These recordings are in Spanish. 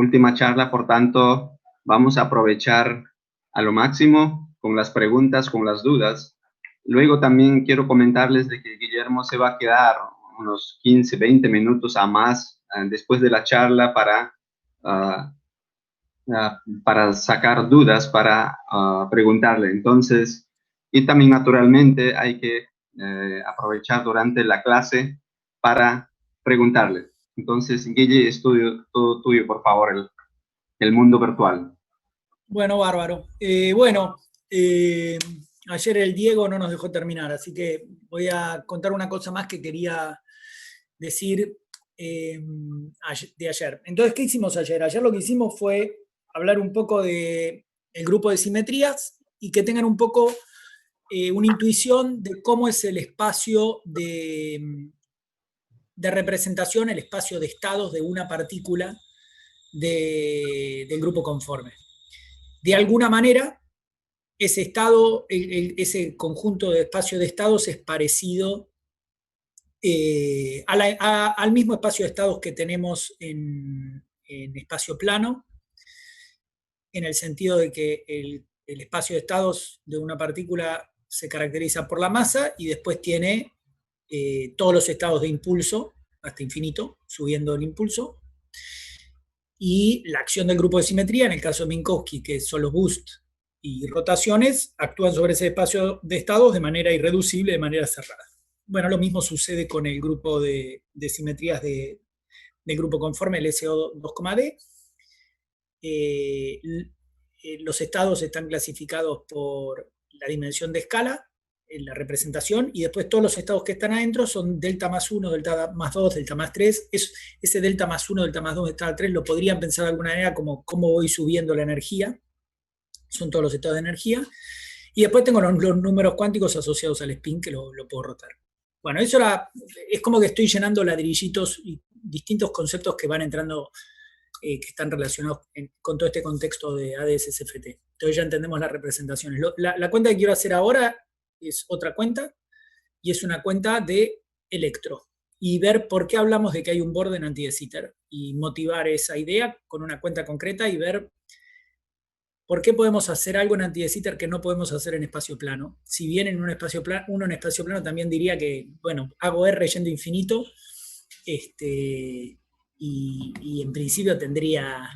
última charla, por tanto, vamos a aprovechar a lo máximo con las preguntas, con las dudas. Luego también quiero comentarles de que Guillermo se va a quedar unos 15, 20 minutos a más después de la charla para sacar dudas, para preguntarle. Entonces, y también naturalmente hay que aprovechar durante la clase para preguntarle. Entonces, Guille, es todo tuyo, por favor, el mundo virtual. Bueno, bárbaro. Ayer el Diego no nos dejó terminar, así que voy a contar una cosa más que quería decir de ayer. Entonces, ¿qué hicimos ayer? Ayer lo que hicimos fue hablar un poco del grupo de simetrías y que tengan un poco una intuición de cómo es el espacio de representación, el espacio de estados de una partícula del grupo conforme. De alguna manera, ese estado, ese conjunto de espacio de estados es parecido al mismo espacio de estados que tenemos en espacio plano, en el sentido de que el espacio de estados de una partícula se caracteriza por la masa y después tiene todos los estados de impulso hasta infinito, subiendo el impulso, y la acción del grupo de simetría, en el caso de Minkowski, que son los boost y rotaciones, actúan sobre ese espacio de estados de manera irreducible, de manera cerrada. Bueno, lo mismo sucede con el grupo de simetrías del grupo conforme, el SO2,D. Los estados están clasificados por la dimensión de escala, en la representación, y después todos los estados que están adentro son delta más 1, delta más 2, delta más 3. Ese delta más 1, delta más 2, delta más 3 lo podrían pensar de alguna manera como cómo voy subiendo la energía. Son todos los estados de energía. Y después tengo los números cuánticos asociados al spin que lo puedo rotar. Bueno, eso es como que estoy llenando ladrillitos y distintos conceptos que van entrando, que están relacionados con todo este contexto de ADS-CFT. Entonces ya entendemos las representaciones. La cuenta que quiero hacer ahora es otra cuenta, y es una cuenta de electro. Y ver por qué hablamos de que hay un Borden anti-de Sitter, y motivar esa idea con una cuenta concreta y ver por qué podemos hacer algo en anti-de Sitter que no podemos hacer en espacio plano. Si bien en un espacio plano, uno en espacio plano también diría que, bueno, hago R yendo infinito, y en principio tendría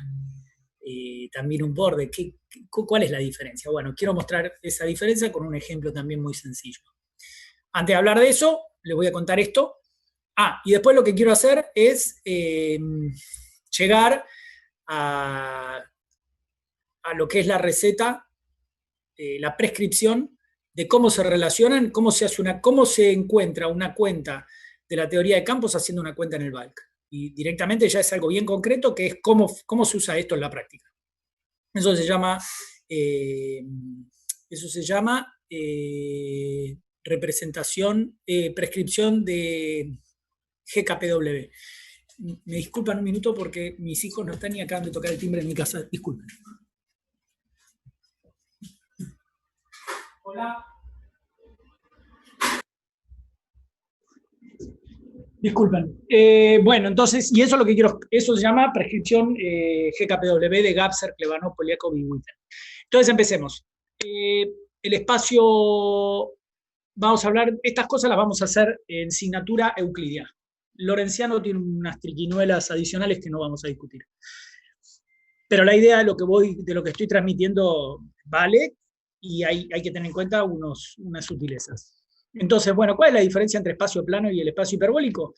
también un borde. ¿Cuál es la diferencia? Bueno, quiero mostrar esa diferencia con un ejemplo también muy sencillo. Antes de hablar de eso, les voy a contar esto. Y después lo que quiero hacer es llegar a lo que es la receta, la prescripción de cómo se relacionan, cómo se encuentra una cuenta de la teoría de campos haciendo una cuenta en el bulk. Y directamente ya es algo bien concreto, que es cómo se usa esto en la práctica. Eso se llama prescripción de GKPW. Me disculpan un minuto porque mis hijos no están ni acaban de tocar el timbre en mi casa. Disculpen. Hola. Disculpen. Bueno, entonces, y eso es lo que quiero, eso se llama prescripción GKPW de Gapser, Klebanov, Poliakov y Witten. Entonces empecemos. El espacio, vamos a hablar, estas cosas las vamos a hacer en asignatura euclidiana. Lorenciano tiene unas triquiñuelas adicionales que no vamos a discutir. Pero la idea de lo que estoy transmitiendo vale, y hay que tener en cuenta unas sutilezas. Entonces, bueno, ¿cuál es la diferencia entre espacio plano y el espacio hiperbólico?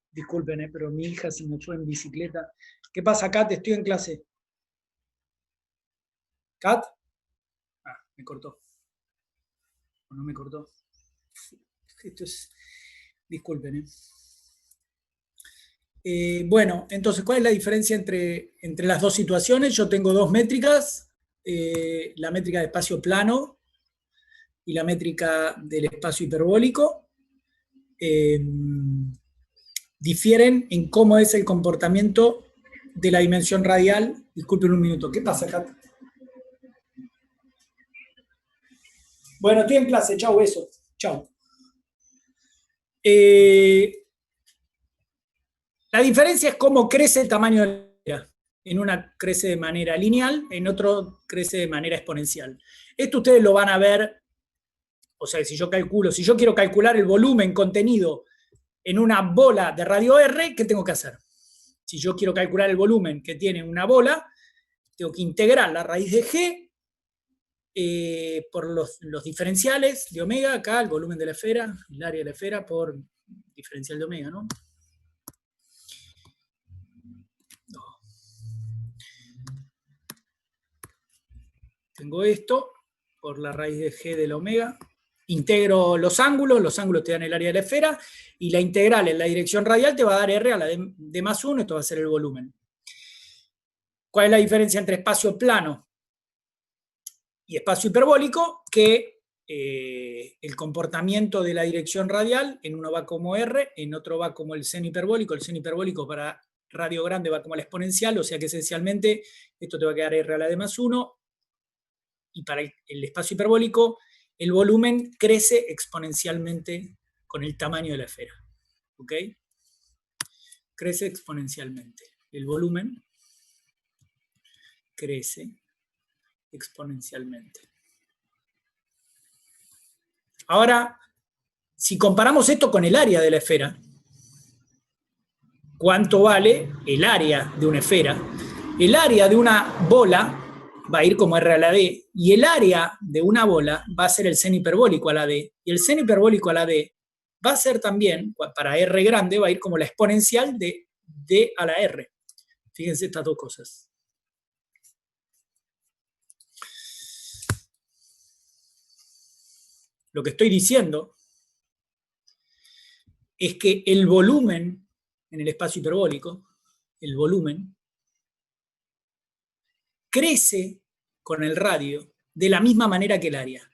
Disculpen, pero mi hija se me echó en bicicleta. ¿Qué pasa, Kat? Estoy en clase. ¿Kat? Me cortó. ¿O no me cortó? Esto es... Disculpen, bueno, entonces, ¿cuál es la diferencia entre las dos situaciones? Yo tengo dos métricas, la métrica de espacio plano y la métrica del espacio hiperbólico. Difieren en cómo es el comportamiento de la dimensión radial. Disculpen un minuto, ¿qué pasa acá? Bueno, estoy en clase, chau, beso, chau. La diferencia es cómo crece el tamaño de la esfera. En una crece de manera lineal, en otro crece de manera exponencial. Esto ustedes lo van a ver, o sea, si yo quiero calcular el volumen contenido en una bola de radio R, ¿qué tengo que hacer? Si yo quiero calcular el volumen que tiene una bola, tengo que integrar la raíz de G por los diferenciales de omega, acá el volumen de la esfera, el área de la esfera por diferencial de omega, ¿no? Tengo esto por la raíz de G del omega. Integro los ángulos te dan el área de la esfera, y la integral en la dirección radial te va a dar R a la d más 1, esto va a ser el volumen. ¿Cuál es la diferencia entre espacio plano y espacio hiperbólico? Que el comportamiento de la dirección radial, en uno va como R, en otro va como el seno hiperbólico. El seno hiperbólico para radio grande va como la exponencial, o sea que esencialmente esto te va a quedar R a la d más 1, y para el espacio hiperbólico el volumen crece exponencialmente con el tamaño de la esfera. ¿Ok? Crece exponencialmente. El volumen crece exponencialmente. Ahora, si comparamos esto con el área de la esfera, ¿cuánto vale el área de una esfera? El área de una bola va a ir como R a la D, y el área de una bola va a ser el seno hiperbólico a la D, y el seno hiperbólico a la D va a ser también, para R grande, va a ir como la exponencial de D a la R. Fíjense estas dos cosas. Lo que estoy diciendo es que el volumen en el espacio hiperbólico, el volumen, crece con el radio de la misma manera que el área.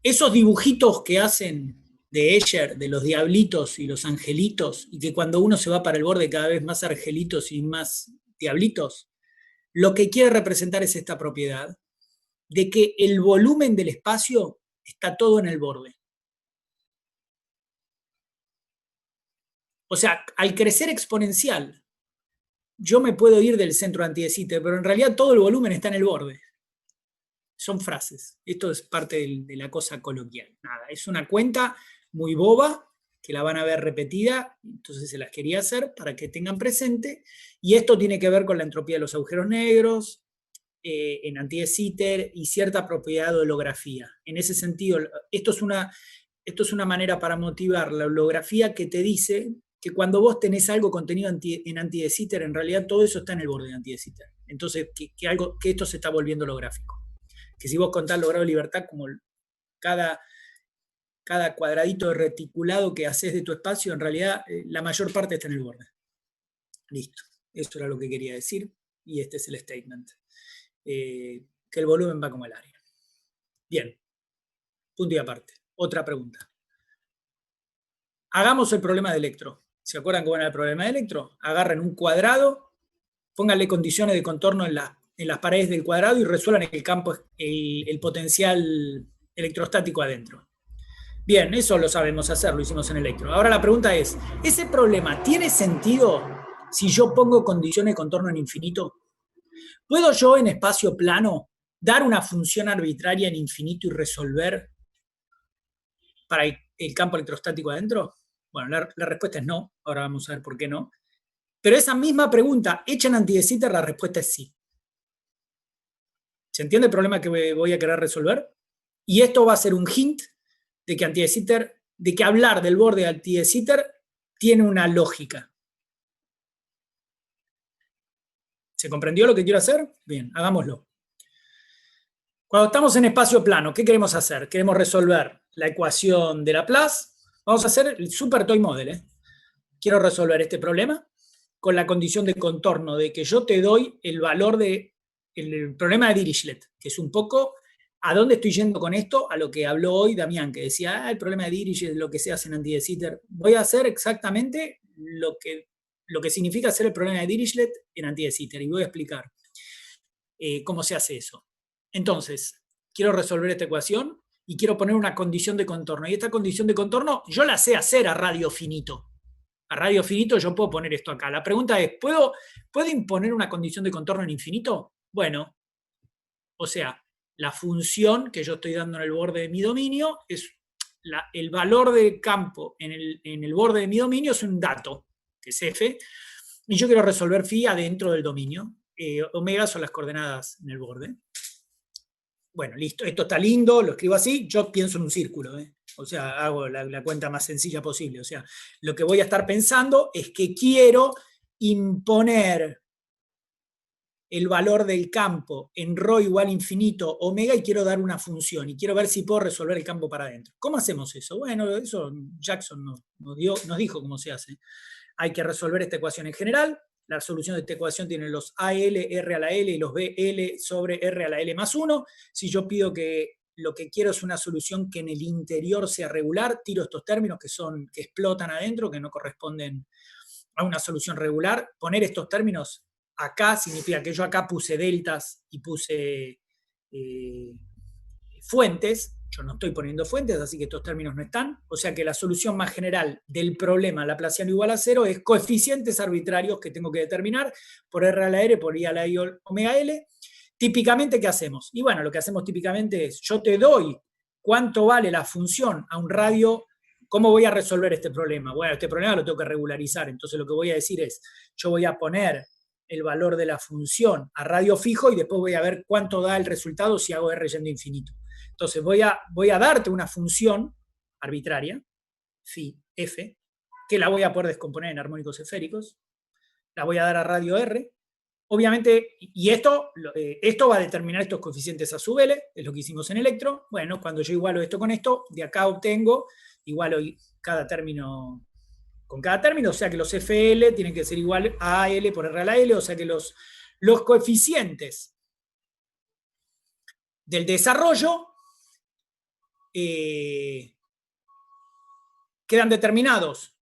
Esos dibujitos que hacen de Escher, de los diablitos y los angelitos, y que cuando uno se va para el borde cada vez más angelitos y más diablitos, lo que quiere representar es esta propiedad de que el volumen del espacio está todo en el borde. O sea, al crecer exponencial, yo me puedo ir del centro anti de Sitter, pero en realidad todo el volumen está en el borde. Son frases. Esto es parte de la cosa coloquial. Nada, es una cuenta muy boba que la van a ver repetida, entonces se las quería hacer para que tengan presente. Y esto tiene que ver con la entropía de los agujeros negros, en anti de Sitter, y cierta propiedad de holografía. En ese sentido, esto es una manera para motivar la holografía que te dice que cuando vos tenés algo contenido en anti de Sitter, en realidad todo eso está en el borde de anti de Sitter. Entonces, que esto se está volviendo holográfico. Que si vos contás los grados de libertad como cada cuadradito de reticulado que haces de tu espacio, en realidad la mayor parte está en el borde. Listo. Eso era lo que quería decir, y este es el statement. Que el volumen va como el área. Bien. Punto y aparte. Otra pregunta. Hagamos el problema de electro. ¿Se acuerdan cómo era el problema de electro? Agarren un cuadrado, pónganle condiciones de contorno en las paredes del cuadrado y resuelvan el campo, el potencial electrostático adentro. Bien, eso lo sabemos hacer, lo hicimos en electro. Ahora la pregunta es, ¿ese problema tiene sentido si yo pongo condiciones de contorno en infinito? ¿Puedo yo en espacio plano dar una función arbitraria en infinito y resolver para el campo electrostático adentro? Bueno, la respuesta es no. Ahora vamos a ver por qué no. Pero esa misma pregunta, hecha en anti de Sitter, la respuesta es sí. ¿Se entiende el problema que voy a querer resolver? Y esto va a ser un hint de que anti de Sitter, de que hablar del borde anti de Sitter tiene una lógica. ¿Se comprendió lo que quiero hacer? Bien, hagámoslo. Cuando estamos en espacio plano, ¿qué queremos hacer? Queremos resolver la ecuación de Laplace. Vamos a hacer el super toy model. Quiero resolver este problema con la condición de contorno de que yo te doy el valor del problema de Dirichlet, que es un poco a dónde estoy yendo con esto, a lo que habló hoy Damián, que decía, el problema de Dirichlet es lo que se hace en anti de Sitter. Voy a hacer exactamente lo que significa hacer el problema de Dirichlet en anti de Sitter, y voy a explicar cómo se hace eso. Entonces, quiero resolver esta ecuación y quiero poner una condición de contorno. Y esta condición de contorno yo la sé hacer a radio finito. a radio finito yo puedo poner esto acá. La pregunta es, ¿puedo imponer una condición de contorno en infinito? Bueno, o sea, la función que yo estoy dando en el borde de mi dominio es el valor del campo en el borde de mi dominio es un dato, que es f, y yo quiero resolver phi adentro del dominio. Omega son las coordenadas en el borde. Bueno, listo, esto está lindo, lo escribo así, yo pienso en un círculo, o sea, hago la cuenta más sencilla posible. O sea, lo que voy a estar pensando es que quiero imponer el valor del campo en ρ igual infinito omega y quiero dar una función y quiero ver si puedo resolver el campo para adentro. ¿Cómo hacemos eso? Bueno, eso Jackson nos dijo cómo se hace. Hay que resolver esta ecuación en general. La solución de esta ecuación tiene los AL, R a la L y los BL sobre R a la L más 1. Si yo pido que lo que quiero es una solución que en el interior sea regular, tiro estos términos que explotan adentro, que no corresponden a una solución regular. Poner estos términos acá significa que yo acá puse deltas y puse fuentes. Yo no estoy poniendo fuentes, así que estos términos no están. O sea que la solución más general del problema laplaciano igual a 0 es coeficientes arbitrarios que tengo que determinar por R a la R, por I a la I omega L. Típicamente, ¿qué hacemos? Y bueno, lo que hacemos típicamente es, yo te doy cuánto vale la función a un radio. ¿Cómo voy a resolver este problema? Bueno, este problema lo tengo que regularizar. Entonces lo que voy a decir es, yo voy a poner el valor de la función a radio fijo y después voy a ver cuánto da el resultado si hago R yendo a infinito. Entonces voy a darte una función arbitraria, phi, f, que la voy a poder descomponer en armónicos esféricos, la voy a dar a radio R, obviamente, y esto va a determinar estos coeficientes a sub L, es lo que hicimos en electro. Bueno, cuando yo igualo esto con esto, de acá obtengo, igualo cada término con cada término, o sea que los FL tienen que ser igual a AL por R a la L, o sea que los coeficientes del desarrollo quedan determinados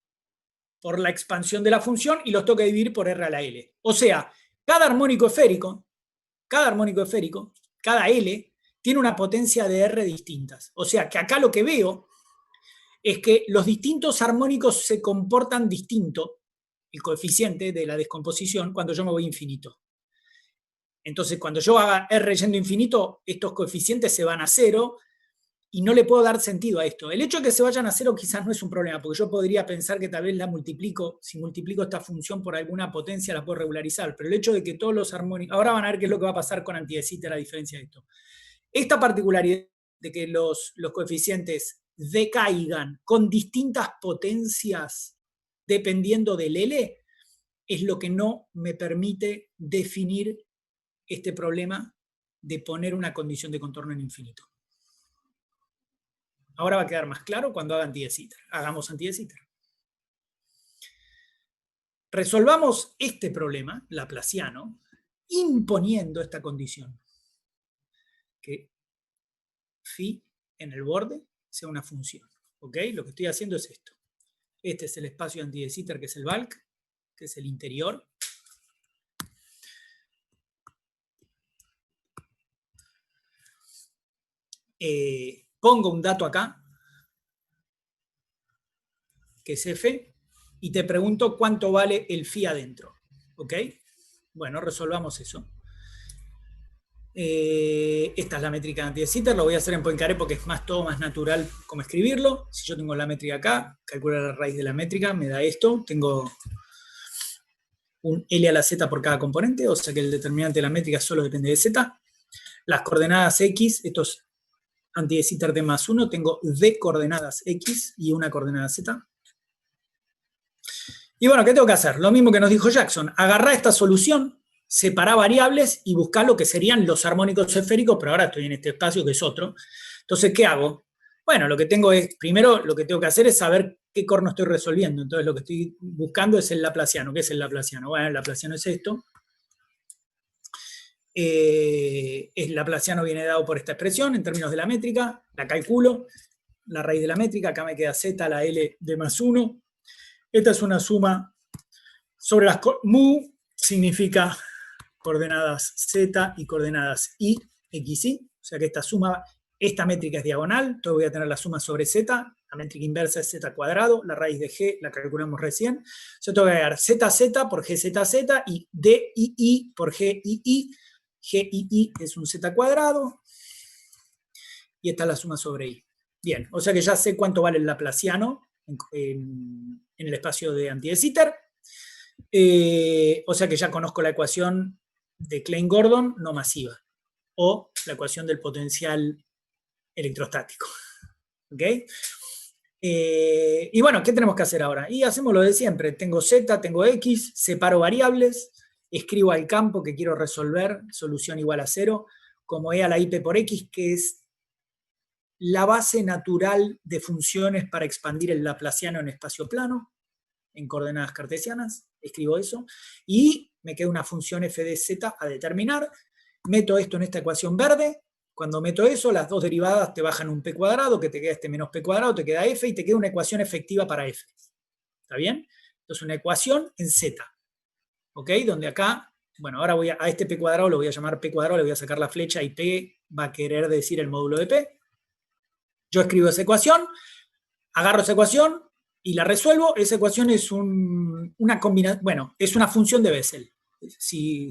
por la expansión de la función y los tengo que dividir por R a la L. O sea, cada armónico esférico, cada L, tiene una potencia de R distintas. O sea, que acá lo que veo es que los distintos armónicos se comportan distinto, el coeficiente de la descomposición, cuando yo me voy infinito. Entonces, cuando yo haga R yendo infinito, estos coeficientes se van a 0 y no le puedo dar sentido a esto. El hecho de que se vayan a 0 quizás no es un problema, porque yo podría pensar que tal vez la multiplico, si multiplico esta función por alguna potencia la puedo regularizar, pero el hecho de que todos los armónicos... Ahora van a ver qué es lo que va a pasar con anti de Sitter a diferencia de esto. Esta particularidad de que los coeficientes decaigan con distintas potencias dependiendo del L es lo que no me permite definir este problema de poner una condición de contorno en infinito. Ahora va a quedar más claro cuando haga anti de Sitter. Hagamos anti de Sitter. Resolvamos este problema laplaciano imponiendo esta condición. Que phi en el borde sea una función. ¿Ok? Lo que estoy haciendo es esto. Este es el espacio anti de Sitter, que es el bulk, que es el interior. Pongo un dato acá, que es f, y te pregunto cuánto vale el phi adentro. ¿Ok? Bueno, resolvamos eso. Esta es la métrica de anti de Sitter, lo voy a hacer en Poincaré porque es todo más natural como escribirlo. Si yo tengo la métrica acá, calculo la raíz de la métrica, me da esto. Tengo un L a la Z por cada componente, o sea que el determinante de la métrica solo depende de Z. Las coordenadas X, estos anti de Sitter de más 1, tengo D coordenadas X y una coordenada Z. Y bueno, ¿qué tengo que hacer? Lo mismo que nos dijo Jackson, agarrar esta solución, separar variables y buscar lo que serían los armónicos esféricos, pero ahora estoy en este espacio que es otro. Entonces, ¿qué hago? Bueno, lo que tengo es, primero lo que tengo que hacer es saber qué corno estoy resolviendo. Entonces lo que estoy buscando es el laplaciano. ¿Qué es el laplaciano? Bueno, el laplaciano es esto. El laplaciano viene dado por esta expresión en términos de la métrica, la calculo, la raíz de la métrica, acá me queda z a la L de más 1. Esta es una suma sobre las... Mu significa coordenadas z y coordenadas y, x, y, o sea que esta suma esta métrica es diagonal, entonces voy a tener la suma sobre z, la métrica inversa es z cuadrado, la raíz de g la calculamos recién. Yo tengo que agregar zz por gzz y dii por gii. Gii es un z cuadrado, y esta es la suma sobre i. Bien, o sea que ya sé cuánto vale el laplaciano en el espacio de anti de Sitter. O sea que ya conozco la ecuación de Klein-Gordon no masiva, o la ecuación del potencial electrostático. ¿Ok? Y bueno, ¿qué tenemos que hacer ahora? Y hacemos lo de siempre. Tengo z, tengo x, separo variables, escribo al campo que quiero resolver, solución igual a 0, como e a la ip por x, que es la base natural de funciones para expandir el laplaciano en espacio plano, en coordenadas cartesianas, escribo eso, y me queda una función f de z a determinar, meto esto en esta ecuación verde, cuando meto eso, las dos derivadas te bajan un p cuadrado, que te queda este menos p cuadrado, te queda f, y te queda una ecuación efectiva para f. ¿Está bien? Entonces una ecuación en z, ¿ok? Donde acá, bueno, ahora voy a este p cuadrado lo voy a llamar p cuadrado, le voy a sacar la flecha, y p va a querer decir el módulo de p. Yo escribo esa ecuación, agarro esa ecuación y la resuelvo. Esa ecuación es una combinación, bueno, es una función de Bessel. Si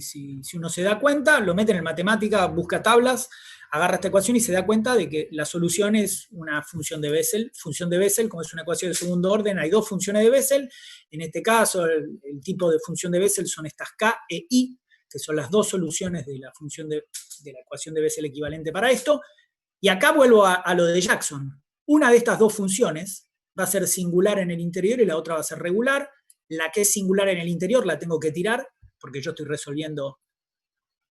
uno se da cuenta, lo mete en el matemática, busca tablas, agarra esta ecuación y se da cuenta de que la solución es una función de Bessel. Función de Bessel, como es una ecuación de segundo orden, hay dos funciones de Bessel. En este caso, el tipo de función de Bessel son estas k e i, que son las dos soluciones de la función de la ecuación de Bessel equivalente para esto. Y acá vuelvo a lo de Jackson. Una de estas dos funciones va a ser singular en el interior y la otra va a ser regular. La que es singular en el interior la tengo que tirar, porque yo estoy resolviendo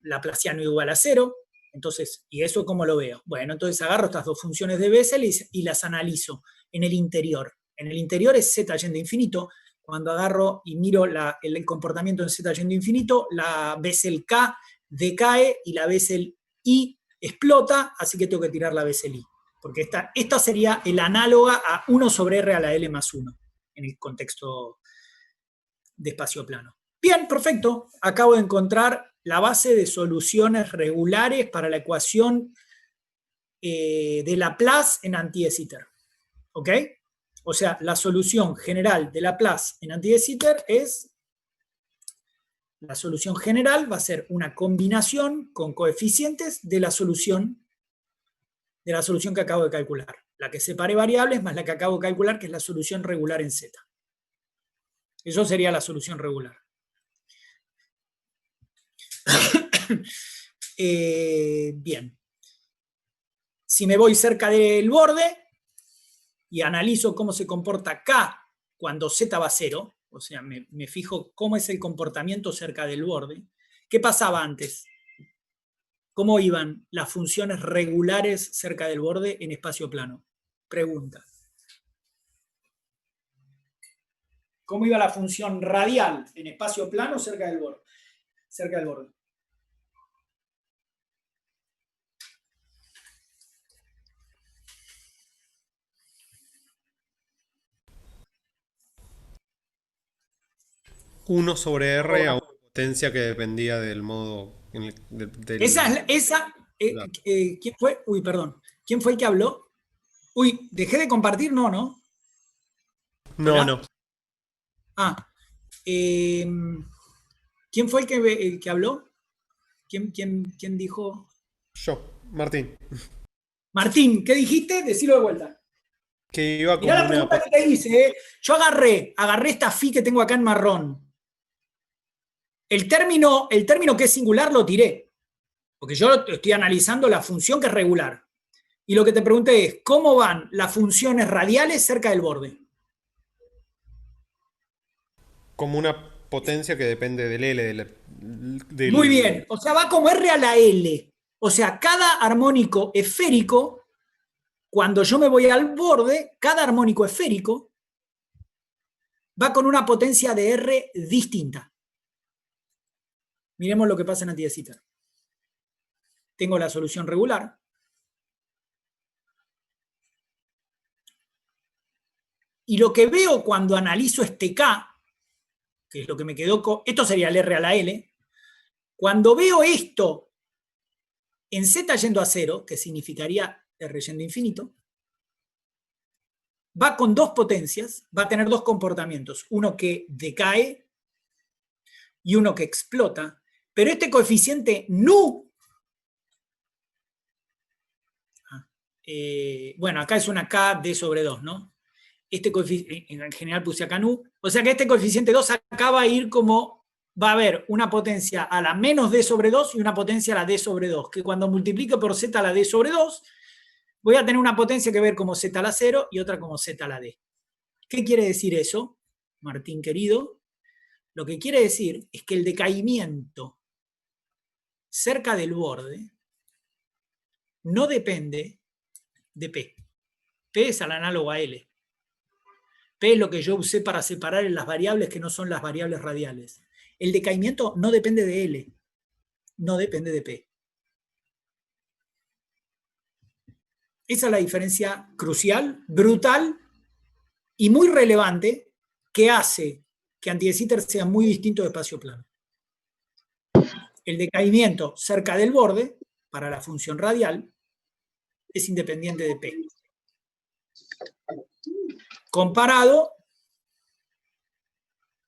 laplaciano igual a 0. Entonces, ¿y eso cómo lo veo? Bueno, entonces agarro estas dos funciones de Bessel y las analizo en el interior. En el interior es z yendo a infinito. Cuando agarro y miro el comportamiento en z yendo a infinito, la Bessel k decae y la Bessel i explota, así que tengo que tirar la Bessel i. Porque esta sería el análoga a 1 sobre r a la l más 1 en el contexto de espacio plano. Bien, perfecto. Acabo de encontrar la base de soluciones regulares para la ecuación de Laplace en anti de Sitter. ¿Ok? O sea, la solución general de Laplace en anti de Sitter es... La solución general va a ser una combinación con coeficientes de la solución que acabo de calcular. La que separe variables más la que acabo de calcular, que es la solución regular en Z. Eso sería la solución regular. Bien. Si me voy cerca del borde y analizo cómo se comporta K cuando Z va a 0, o sea, me fijo cómo es el comportamiento cerca del borde, ¿qué pasaba antes? ¿Cómo iban las funciones regulares cerca del borde en espacio plano? Pregunta. ¿Cómo iba la función radial en espacio plano cerca del borde? Cerca del borde. Uno sobre R a una potencia que dependía del modo... ¿Quién fue? Uy, perdón. ¿Quién fue el que habló? Uy, ¿dejé de compartir? No, ¿no? No, ¿Hola? no. Ah. ¿Quién fue el que habló? ¿Quién dijo? Yo, Martín. Martín, ¿qué dijiste? Decilo de vuelta. Que iba como mirá la pregunta que te hice, ¿eh? Yo agarré esta phi que tengo acá en marrón. El término que es singular lo tiré, porque yo estoy analizando la función que es regular. Y lo que te pregunté es, ¿cómo van las funciones radiales cerca del borde? como una potencia que depende del L. Muy bien, o sea, va como R a la L. O sea, cada armónico esférico, cuando yo me voy al borde, cada armónico esférico va con una potencia de R distinta. Miremos lo que pasa en anti de Sitter. Tengo la solución regular. Y lo que veo cuando analizo este K, que es lo que me quedó con... Esto sería el R a la L. Cuando veo esto en Z yendo a 0, que significaría R yendo a infinito, va con dos potencias, va a tener dos comportamientos, uno que decae y uno que explota, pero este coeficiente nu, bueno, acá es una K D sobre 2, ¿no? Este coeficiente, en general puse acá nu, o sea que este coeficiente 2 acá va a ir como, va a haber una potencia a la menos D sobre 2 y una potencia a la D sobre 2, que cuando multiplique por Z a la D sobre 2, voy a tener una potencia que ver como Z a la 0 y otra como Z a la D. ¿Qué quiere decir eso, Martín querido? Lo que quiere decir es que el decaimiento cerca del borde no depende de P. P es al análogo a L. P es lo que yo usé para separar en las variables que no son las variables radiales. El decaimiento no depende de L, no depende de P. Esa es la diferencia crucial, brutal y muy relevante que hace que anti de Sitter sea muy distinto de espacio plano. El decaimiento cerca del borde, para la función radial, es independiente de P. Comparado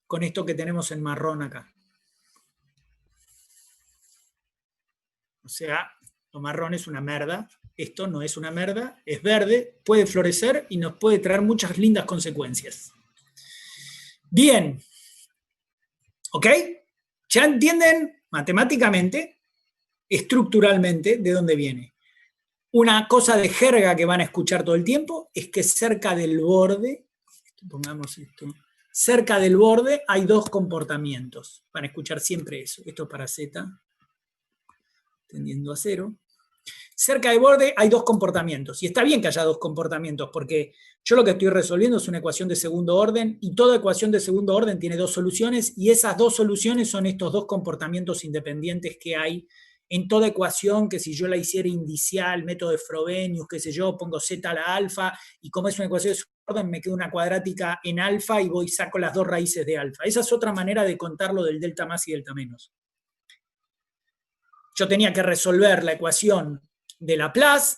con esto que tenemos en marrón acá. O sea, lo marrón es una merda, esto no es una merda, es verde, puede florecer y nos puede traer muchas lindas consecuencias. Bien, ¿ok? Ya entienden matemáticamente, estructuralmente, de dónde viene. Una cosa de jerga que van a escuchar todo el tiempo es que cerca del borde, pongamos esto, cerca del borde hay dos comportamientos. Van a escuchar siempre eso. Esto es para Z, tendiendo a 0. Cerca del borde hay dos comportamientos. Y está bien que haya dos comportamientos, porque yo lo que estoy resolviendo es una ecuación de segundo orden, y toda ecuación de segundo orden tiene dos soluciones, y esas dos soluciones son estos dos comportamientos independientes que hay en toda ecuación, que si yo la hiciera indicial, método de Frobenius, qué sé yo, pongo Z a la alfa, y como es una ecuación de segundo orden, me queda una cuadrática en alfa y voy y saco las dos raíces de alfa. Esa es otra manera de contarlo del delta más y delta menos. Yo tenía que resolver la ecuación de Laplace,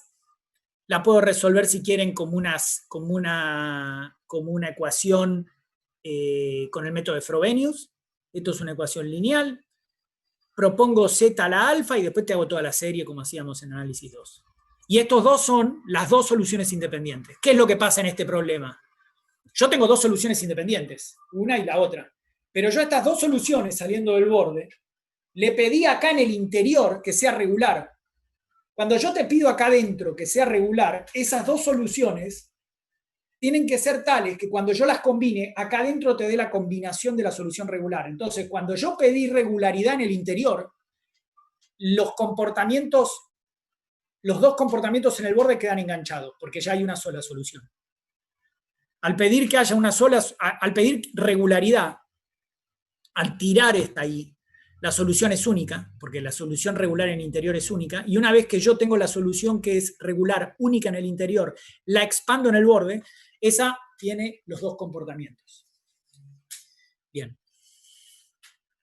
la puedo resolver si quieren como una ecuación con el método de Frobenius. Esto es una ecuación lineal. Propongo Z a la alfa y después te hago toda la serie como hacíamos en análisis 2. Y estos dos son las dos soluciones independientes. ¿Qué es lo que pasa en este problema? Yo tengo dos soluciones independientes, una y la otra. Pero yo estas dos soluciones saliendo del borde, le pedí acá en el interior que sea regular. Cuando yo te pido acá adentro que sea regular, esas dos soluciones tienen que ser tales que cuando yo las combine, acá adentro te dé la combinación de la solución regular. Entonces, cuando yo pedí regularidad en el interior, los dos comportamientos en el borde quedan enganchados, porque ya hay una sola solución. Al pedir que haya una sola, al pedir regularidad, al tirar esta ahí, la solución es única, porque la solución regular en el interior es única, y una vez que yo tengo la solución que es regular única en el interior, la expando en el borde, esa tiene los dos comportamientos. Bien.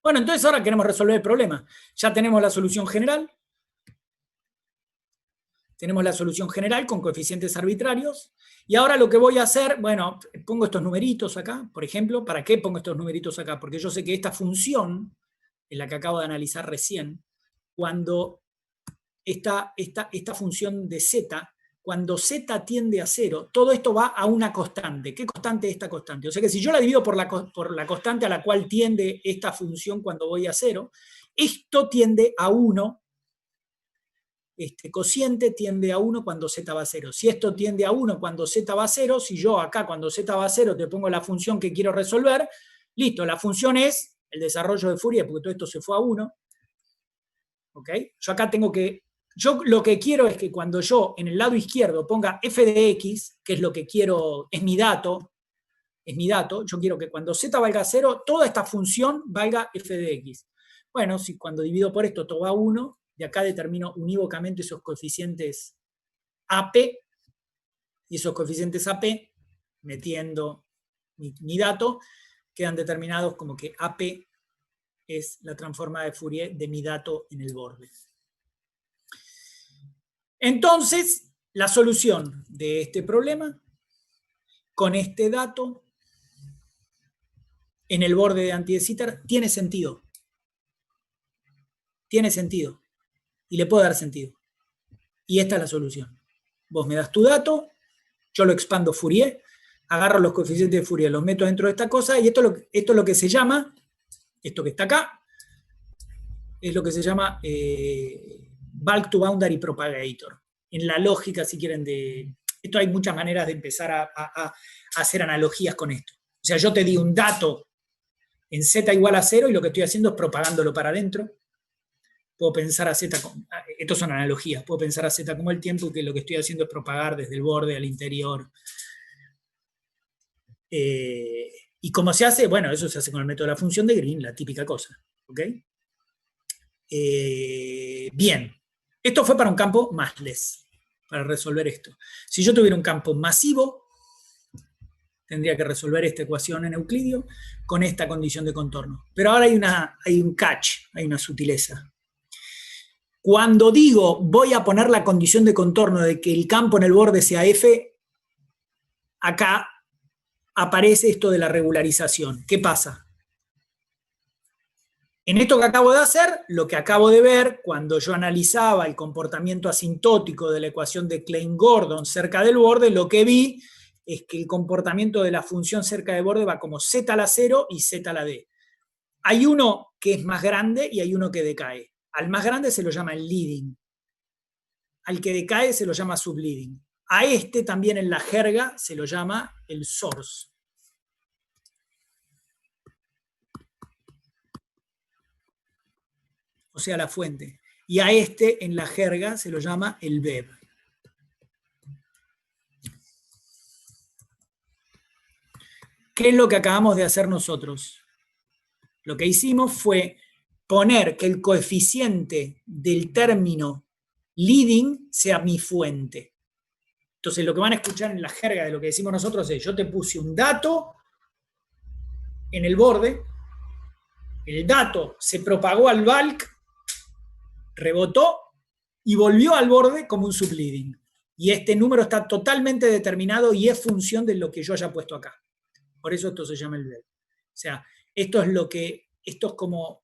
Bueno, entonces ahora queremos resolver el problema. Ya tenemos la solución general. Tenemos la solución general con coeficientes arbitrarios. Y ahora lo que voy a hacer, bueno, pongo estos numeritos acá, por ejemplo. ¿Para qué pongo estos numeritos acá? Porque yo sé que esta función, en la que acabo de analizar recién, cuando esta función de z, cuando z tiende a 0, todo esto va a una constante. ¿Qué constante es esta constante? O sea que si yo la divido por la constante a la cual tiende esta función cuando voy a 0, esto tiende a 1. Este cociente tiende a 1 cuando z va a 0. Si esto tiende a 1 cuando z va a 0, si yo acá cuando z va a 0 te pongo la función que quiero resolver, listo, la función es el desarrollo de Fourier, porque todo esto se fue a 1. ¿Ok? Yo acá tengo que... Yo lo que quiero es que cuando yo en el lado izquierdo ponga f de x, que es lo que quiero, es mi dato, yo quiero que cuando z valga 0, toda esta función valga f de x. Bueno, si cuando divido por esto todo va a 1, de acá determino unívocamente esos coeficientes AP, y esos coeficientes AP, metiendo mi dato, quedan determinados como que AP es la transformada de Fourier de mi dato en el borde. Entonces, la solución de este problema con este dato en el borde de anti de Sitter tiene sentido. Tiene sentido. Y le puede dar sentido. Y esta es la solución. Vos me das tu dato, yo lo expando Fourier, agarro los coeficientes de Fourier, los meto dentro de esta cosa, y esto es lo que se llama, esto que está acá, es lo que se llama bulk to boundary propagator. En la lógica, si quieren, de... Esto hay muchas maneras de empezar a hacer analogías con esto. O sea, yo te di un dato en z igual a 0 y lo que estoy haciendo es propagándolo para adentro. Puedo pensar a z como... Estos son analogías. Puedo pensar a z como el tiempo y que lo que estoy haciendo es propagar desde el borde al interior. ¿Y cómo se hace? Bueno, eso se hace con el método de la función de Green, la típica cosa. ¿Ok? Bien. Esto fue para un campo massless, para resolver esto. Si yo tuviera un campo masivo, tendría que resolver esta ecuación en euclidio con esta condición de contorno. Pero ahora hay un catch, hay una sutileza. Cuando digo voy a poner la condición de contorno de que el campo en el borde sea F, acá aparece esto de la regularización. ¿Qué pasa? En esto que acabo de hacer, lo que acabo de ver, cuando yo analizaba el comportamiento asintótico de la ecuación de Klein-Gordon cerca del borde, lo que vi es que el comportamiento de la función cerca del borde va como z a la 0 y z a la d. Hay uno que es más grande y hay uno que decae. Al más grande se lo llama el leading. Al que decae se lo llama subleading. A este también en la jerga se lo llama el source. O sea, la fuente. Y a este en la jerga se lo llama el BEV. ¿Qué es lo que acabamos de hacer nosotros? Lo que hicimos fue poner que el coeficiente del término leading sea mi fuente. Entonces lo que van a escuchar en la jerga de lo que decimos nosotros es, yo te puse un dato en el borde, el dato se propagó al bulk, rebotó y volvió al borde como un subleading. Y este número está totalmente determinado y es función de lo que yo haya puesto acá. Por eso esto se llama el BEV. O sea, esto es como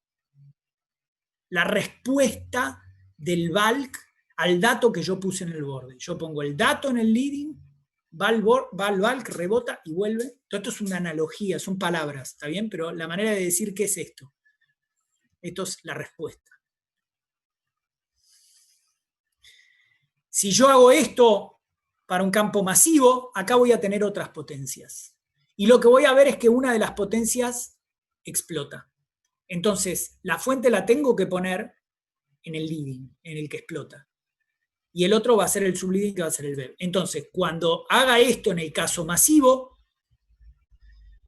la respuesta del bulk al dato que yo puse en el borde. Yo pongo el dato en el leading, va al bulk, rebota y vuelve. Todo esto es una analogía, son palabras, ¿está bien? Pero la manera de decir qué es esto. Esto es la respuesta. Si yo hago esto para un campo masivo, acá voy a tener otras potencias. Y lo que voy a ver es que una de las potencias explota. Entonces, la fuente la tengo que poner en el leading, en el que explota. Y el otro va a ser el subleading, que va a ser el BEV. Entonces, cuando haga esto en el caso masivo,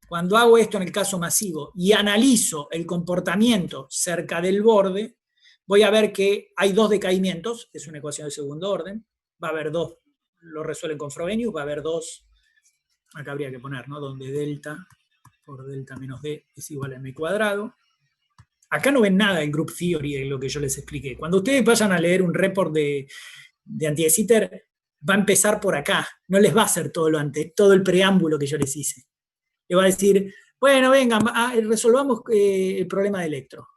cuando hago esto en el caso masivo y analizo el comportamiento cerca del borde, voy a ver que hay dos decaimientos, es una ecuación de segundo orden, va a haber dos, lo resuelven con Frobenius, va a haber dos, acá habría que poner, ¿no? Donde delta por delta menos d es igual a m cuadrado. Acá no ven nada en Group Theory de lo que yo les expliqué. Cuando ustedes vayan a leer un report de anti de Sitter, va a empezar por acá, no les va a hacer todo el preámbulo que yo les hice. Le va a decir, bueno, vengan, resolvamos el problema de electro.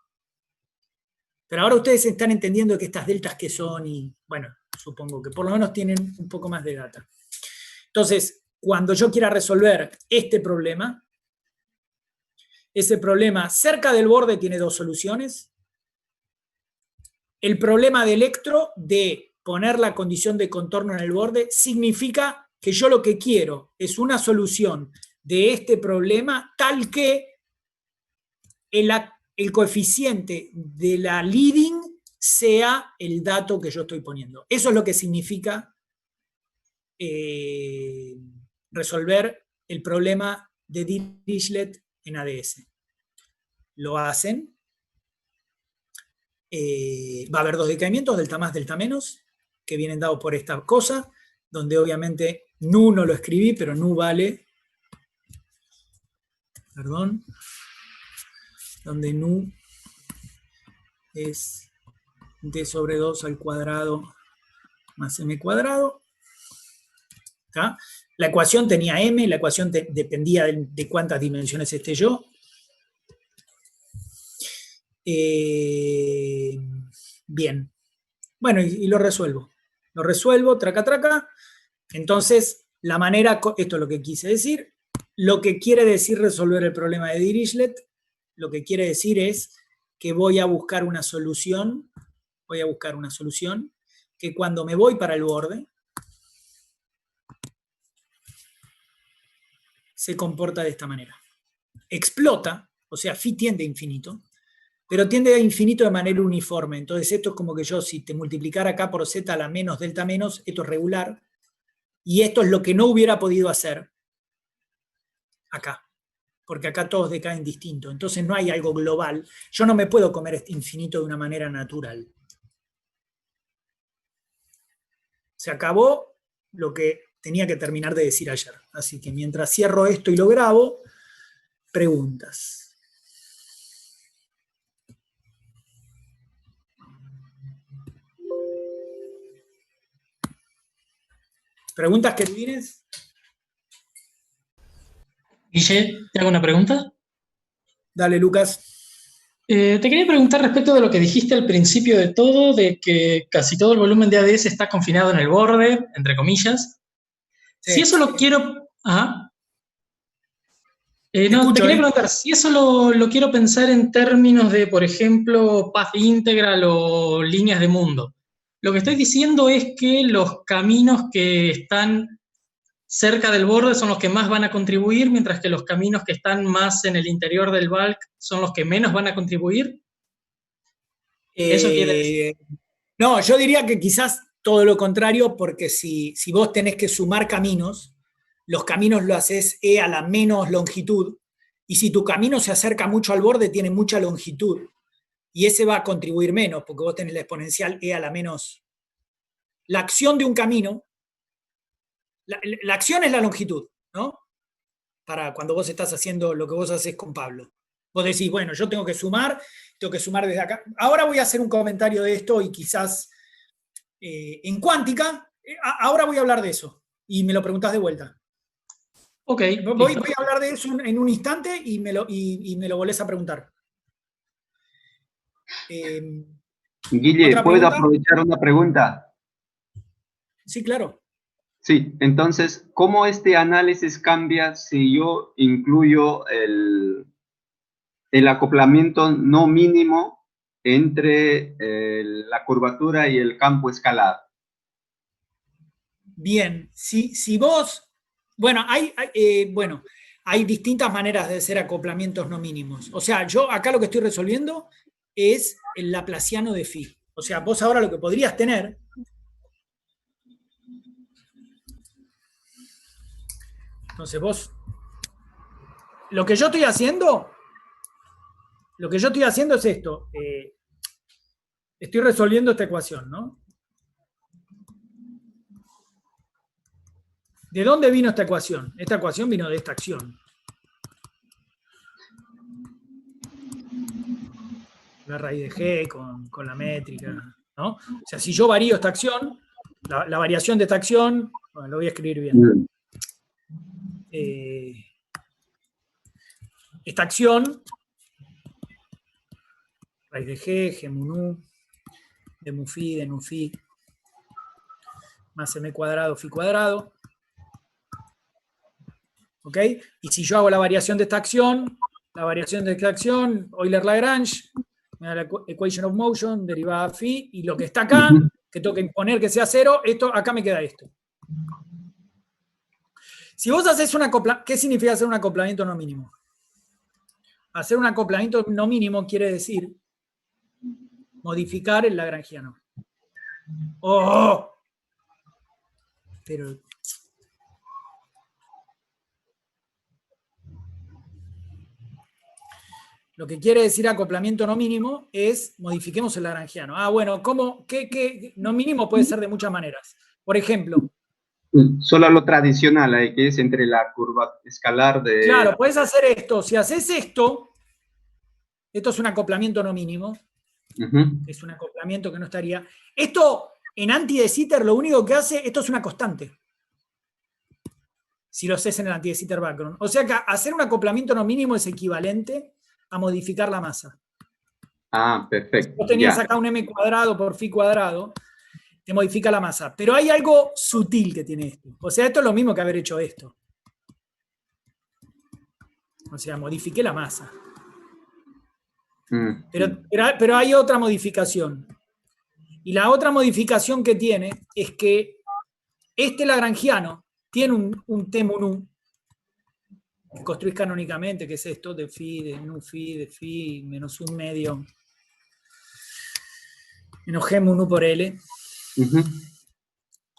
Pero ahora ustedes están entendiendo que estas deltas que son y, bueno, supongo que por lo menos tienen un poco más de data. Entonces, cuando yo quiera resolver este problema, ese problema cerca del borde tiene dos soluciones. El problema de electro de poner la condición de contorno en el borde significa que yo lo que quiero es una solución de este problema tal que el coeficiente de la leading sea el dato que yo estoy poniendo. Eso es lo que significa resolver el problema de Dirichlet en ADS. Lo hacen. Va a haber dos decaimientos, delta más, delta menos, que vienen dados por esta cosa, donde obviamente nu no lo escribí, pero nu vale, perdón, donde nu es d sobre 2 al cuadrado más m cuadrado, ¿Está? La ecuación tenía m, la ecuación dependía de cuántas dimensiones esté yo. Bien. Bueno, y lo resuelvo. Lo resuelvo, traca, traca. Entonces, la manera, esto es lo que quise decir, lo que quiere decir resolver el problema de Dirichlet, lo que quiere decir es que voy a buscar una solución que cuando me voy para el borde, se comporta de esta manera. Explota, o sea, phi tiende a infinito, pero tiende a infinito de manera uniforme. Entonces esto es como que yo, si te multiplicara acá por z a la menos delta menos, esto es regular, y esto es lo que no hubiera podido hacer acá, porque acá todos decaen distinto. Entonces no hay algo global. Yo no me puedo comer este infinito de una manera natural. Se acabó lo que tenía que terminar de decir ayer. Así que mientras cierro esto y lo grabo, preguntas. ¿Preguntas, queridines? Guille, ¿te hago una pregunta? Dale, Lucas. Te quería preguntar respecto de lo que dijiste al principio de todo, de que casi todo el volumen de ADS está confinado en el borde, entre comillas. Sí. Si eso lo quiero... Ajá. Te Escucho, quería preguntar, si eso lo quiero pensar en términos de, por ejemplo, path integral o líneas de mundo. Lo que estoy diciendo es que los caminos que están cerca del borde son los que más van a contribuir, mientras que los caminos que están más en el interior del bulk son los que menos van a contribuir. ¿Eso quiere decir? No, yo diría que quizás todo lo contrario, porque si vos tenés que sumar caminos, los caminos lo haces e a la menos longitud, y si tu camino se acerca mucho al borde, tiene mucha longitud, y ese va a contribuir menos, porque vos tenés la exponencial e a la menos. La acción de un camino, la acción es la longitud, ¿no? Para cuando vos estás haciendo lo que vos haces con Pablo. Vos decís, bueno, yo tengo que sumar desde acá. Ahora voy a hacer un comentario de esto y quizás en cuántica, ahora voy a hablar de eso y me lo preguntás de vuelta. Ok. Voy a hablar de eso en un instante y me lo volvés a preguntar. Guille, ¿puedo aprovechar una pregunta? Sí, claro. Sí, entonces, ¿cómo este análisis cambia si yo incluyo el acoplamiento no mínimo entre la curvatura y el campo escalar? Bien, si vos... Bueno, hay distintas maneras de hacer acoplamientos no mínimos. O sea, yo acá lo que estoy resolviendo es el laplaciano de phi. O sea, vos ahora lo que podrías tener... Entonces vos... Lo que yo estoy haciendo es esto. Estoy resolviendo esta ecuación, ¿no? ¿De dónde vino esta ecuación? Esta ecuación vino de esta acción. La raíz de g con la métrica, ¿no? O sea, si yo varío esta acción, la variación de esta acción, bueno, lo voy a escribir bien. Esta acción, raíz de g, g mu nu, de mu phi, de nu phi, más m cuadrado, phi cuadrado. ¿Ok? Y si yo hago la variación de esta acción, Euler-Lagrange, me da la equation of motion, derivada phi, y lo que está acá, que tengo que imponer que sea cero, acá me queda esto. Si vos haces un acoplamiento, ¿qué significa hacer un acoplamiento no mínimo? Hacer un acoplamiento no mínimo quiere decir modificar el lagrangiano. ¡Oh! Pero... Lo que quiere decir acoplamiento no mínimo es modifiquemos el lagrangiano. Ah, bueno, ¿cómo? ¿Qué? No mínimo puede ser de muchas maneras. Por ejemplo... Solo lo tradicional, que es entre la curva escalar de... Claro, puedes hacer esto. Si haces esto es un acoplamiento no mínimo. Es un acoplamiento que no estaría... Esto, en anti de Sitter, lo único que hace, esto es una constante. si lo haces en el anti de Sitter background. O sea que hacer un acoplamiento no mínimo es equivalente a modificar la masa. Ah, perfecto. Vos tenías Ya. acá un m cuadrado por phi cuadrado, te modifica la masa. Pero hay algo sutil que tiene esto. O sea, esto es lo mismo que haber hecho esto. O sea, modifiqué la masa. Pero hay otra modificación. Y la otra modificación que tiene es que este lagrangiano tiene un T mu nu que construís canónicamente, que es esto, de phi, de nu phi, de phi, menos un medio, menos G mu nu por L.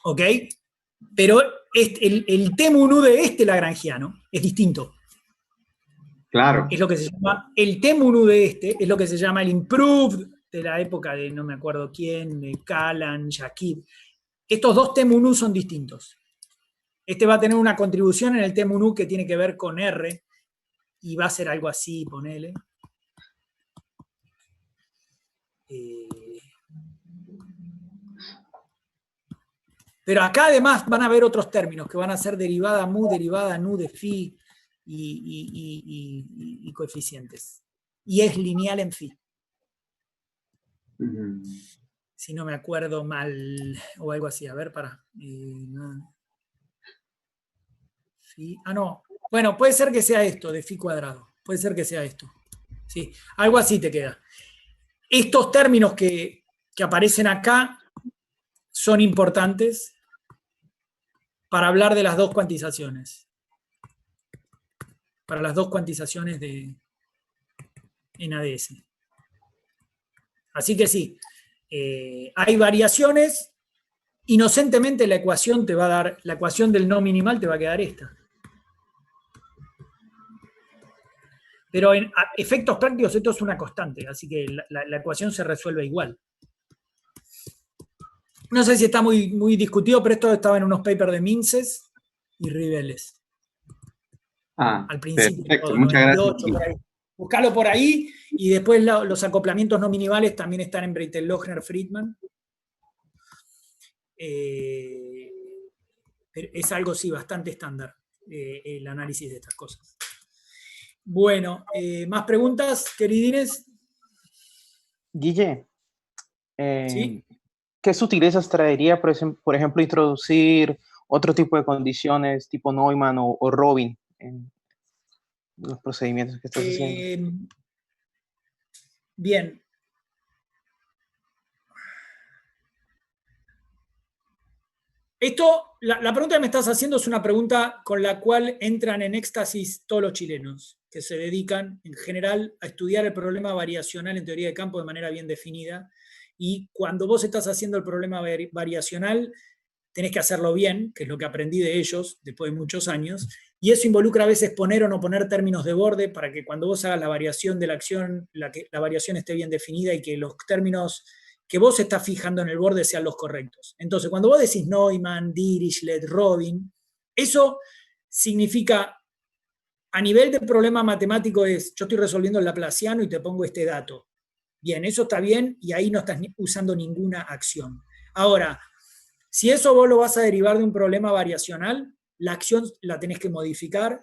¿Ok? Pero el T mu nu de este lagrangiano es distinto. Claro. Es lo que se llama, el T mu nu de este es lo que se llama el improved de la época de no me acuerdo quién, de Callan, Shakib. Estos dos T mu nu son distintos. Este va a tener una contribución en el T mu nu que tiene que ver con R y va a ser algo así, ponele. Pero acá además van a haber otros términos que van a ser derivada mu, derivada nu de phi y coeficientes. Y es lineal en phi. Si no me acuerdo mal o algo así. A ver, para. No. Bueno, puede ser que sea esto, de phi cuadrado. Puede ser que sea esto. Sí, algo así te queda. Estos términos que aparecen acá son importantes para hablar de las dos cuantizaciones. Para las dos cuantizaciones en ADS. Así que sí, hay variaciones. Inocentemente la ecuación te va a dar, la ecuación del no minimal te va a quedar esta. Pero en efectos prácticos esto es una constante, así que la ecuación se resuelve igual. No sé si está muy discutido, pero esto estaba en unos papers de Minces y Riveles. Al principio. Perfecto, todo, muchas 98, gracias. por ahí. Buscalo por ahí, y después los acoplamientos no minimales también están en Breit-Lochner-Friedman. Es algo, sí, bastante estándar, el análisis de estas cosas. Bueno, ¿más preguntas, queridines? Guille, ¿Sí? ¿qué sutilezas traería, por ejemplo, introducir otro tipo de condiciones tipo Neumann o Robin en los procedimientos que estás haciendo? Bien. Esto, la pregunta que me estás haciendo es una pregunta con la cual entran en éxtasis todos los chilenos que se dedican en general a estudiar el problema variacional en teoría de campo de manera bien definida. Y cuando vos estás haciendo el problema variacional, tenés que hacerlo bien, que es lo que aprendí de ellos después de muchos años, y eso involucra a veces poner o no poner términos de borde para que cuando vos hagas la variación de la acción, la variación esté bien definida y que los términos que vos estás fijando en el borde sean los correctos. Entonces, cuando vos decís Neumann, Dirichlet, Robin, eso significa, a nivel de problema matemático es, yo estoy resolviendo el laplaciano y te pongo este dato. Bien, eso está bien y ahí no estás usando ninguna acción. Ahora, si eso vos lo vas a derivar de un problema variacional, la acción la tenés que modificar.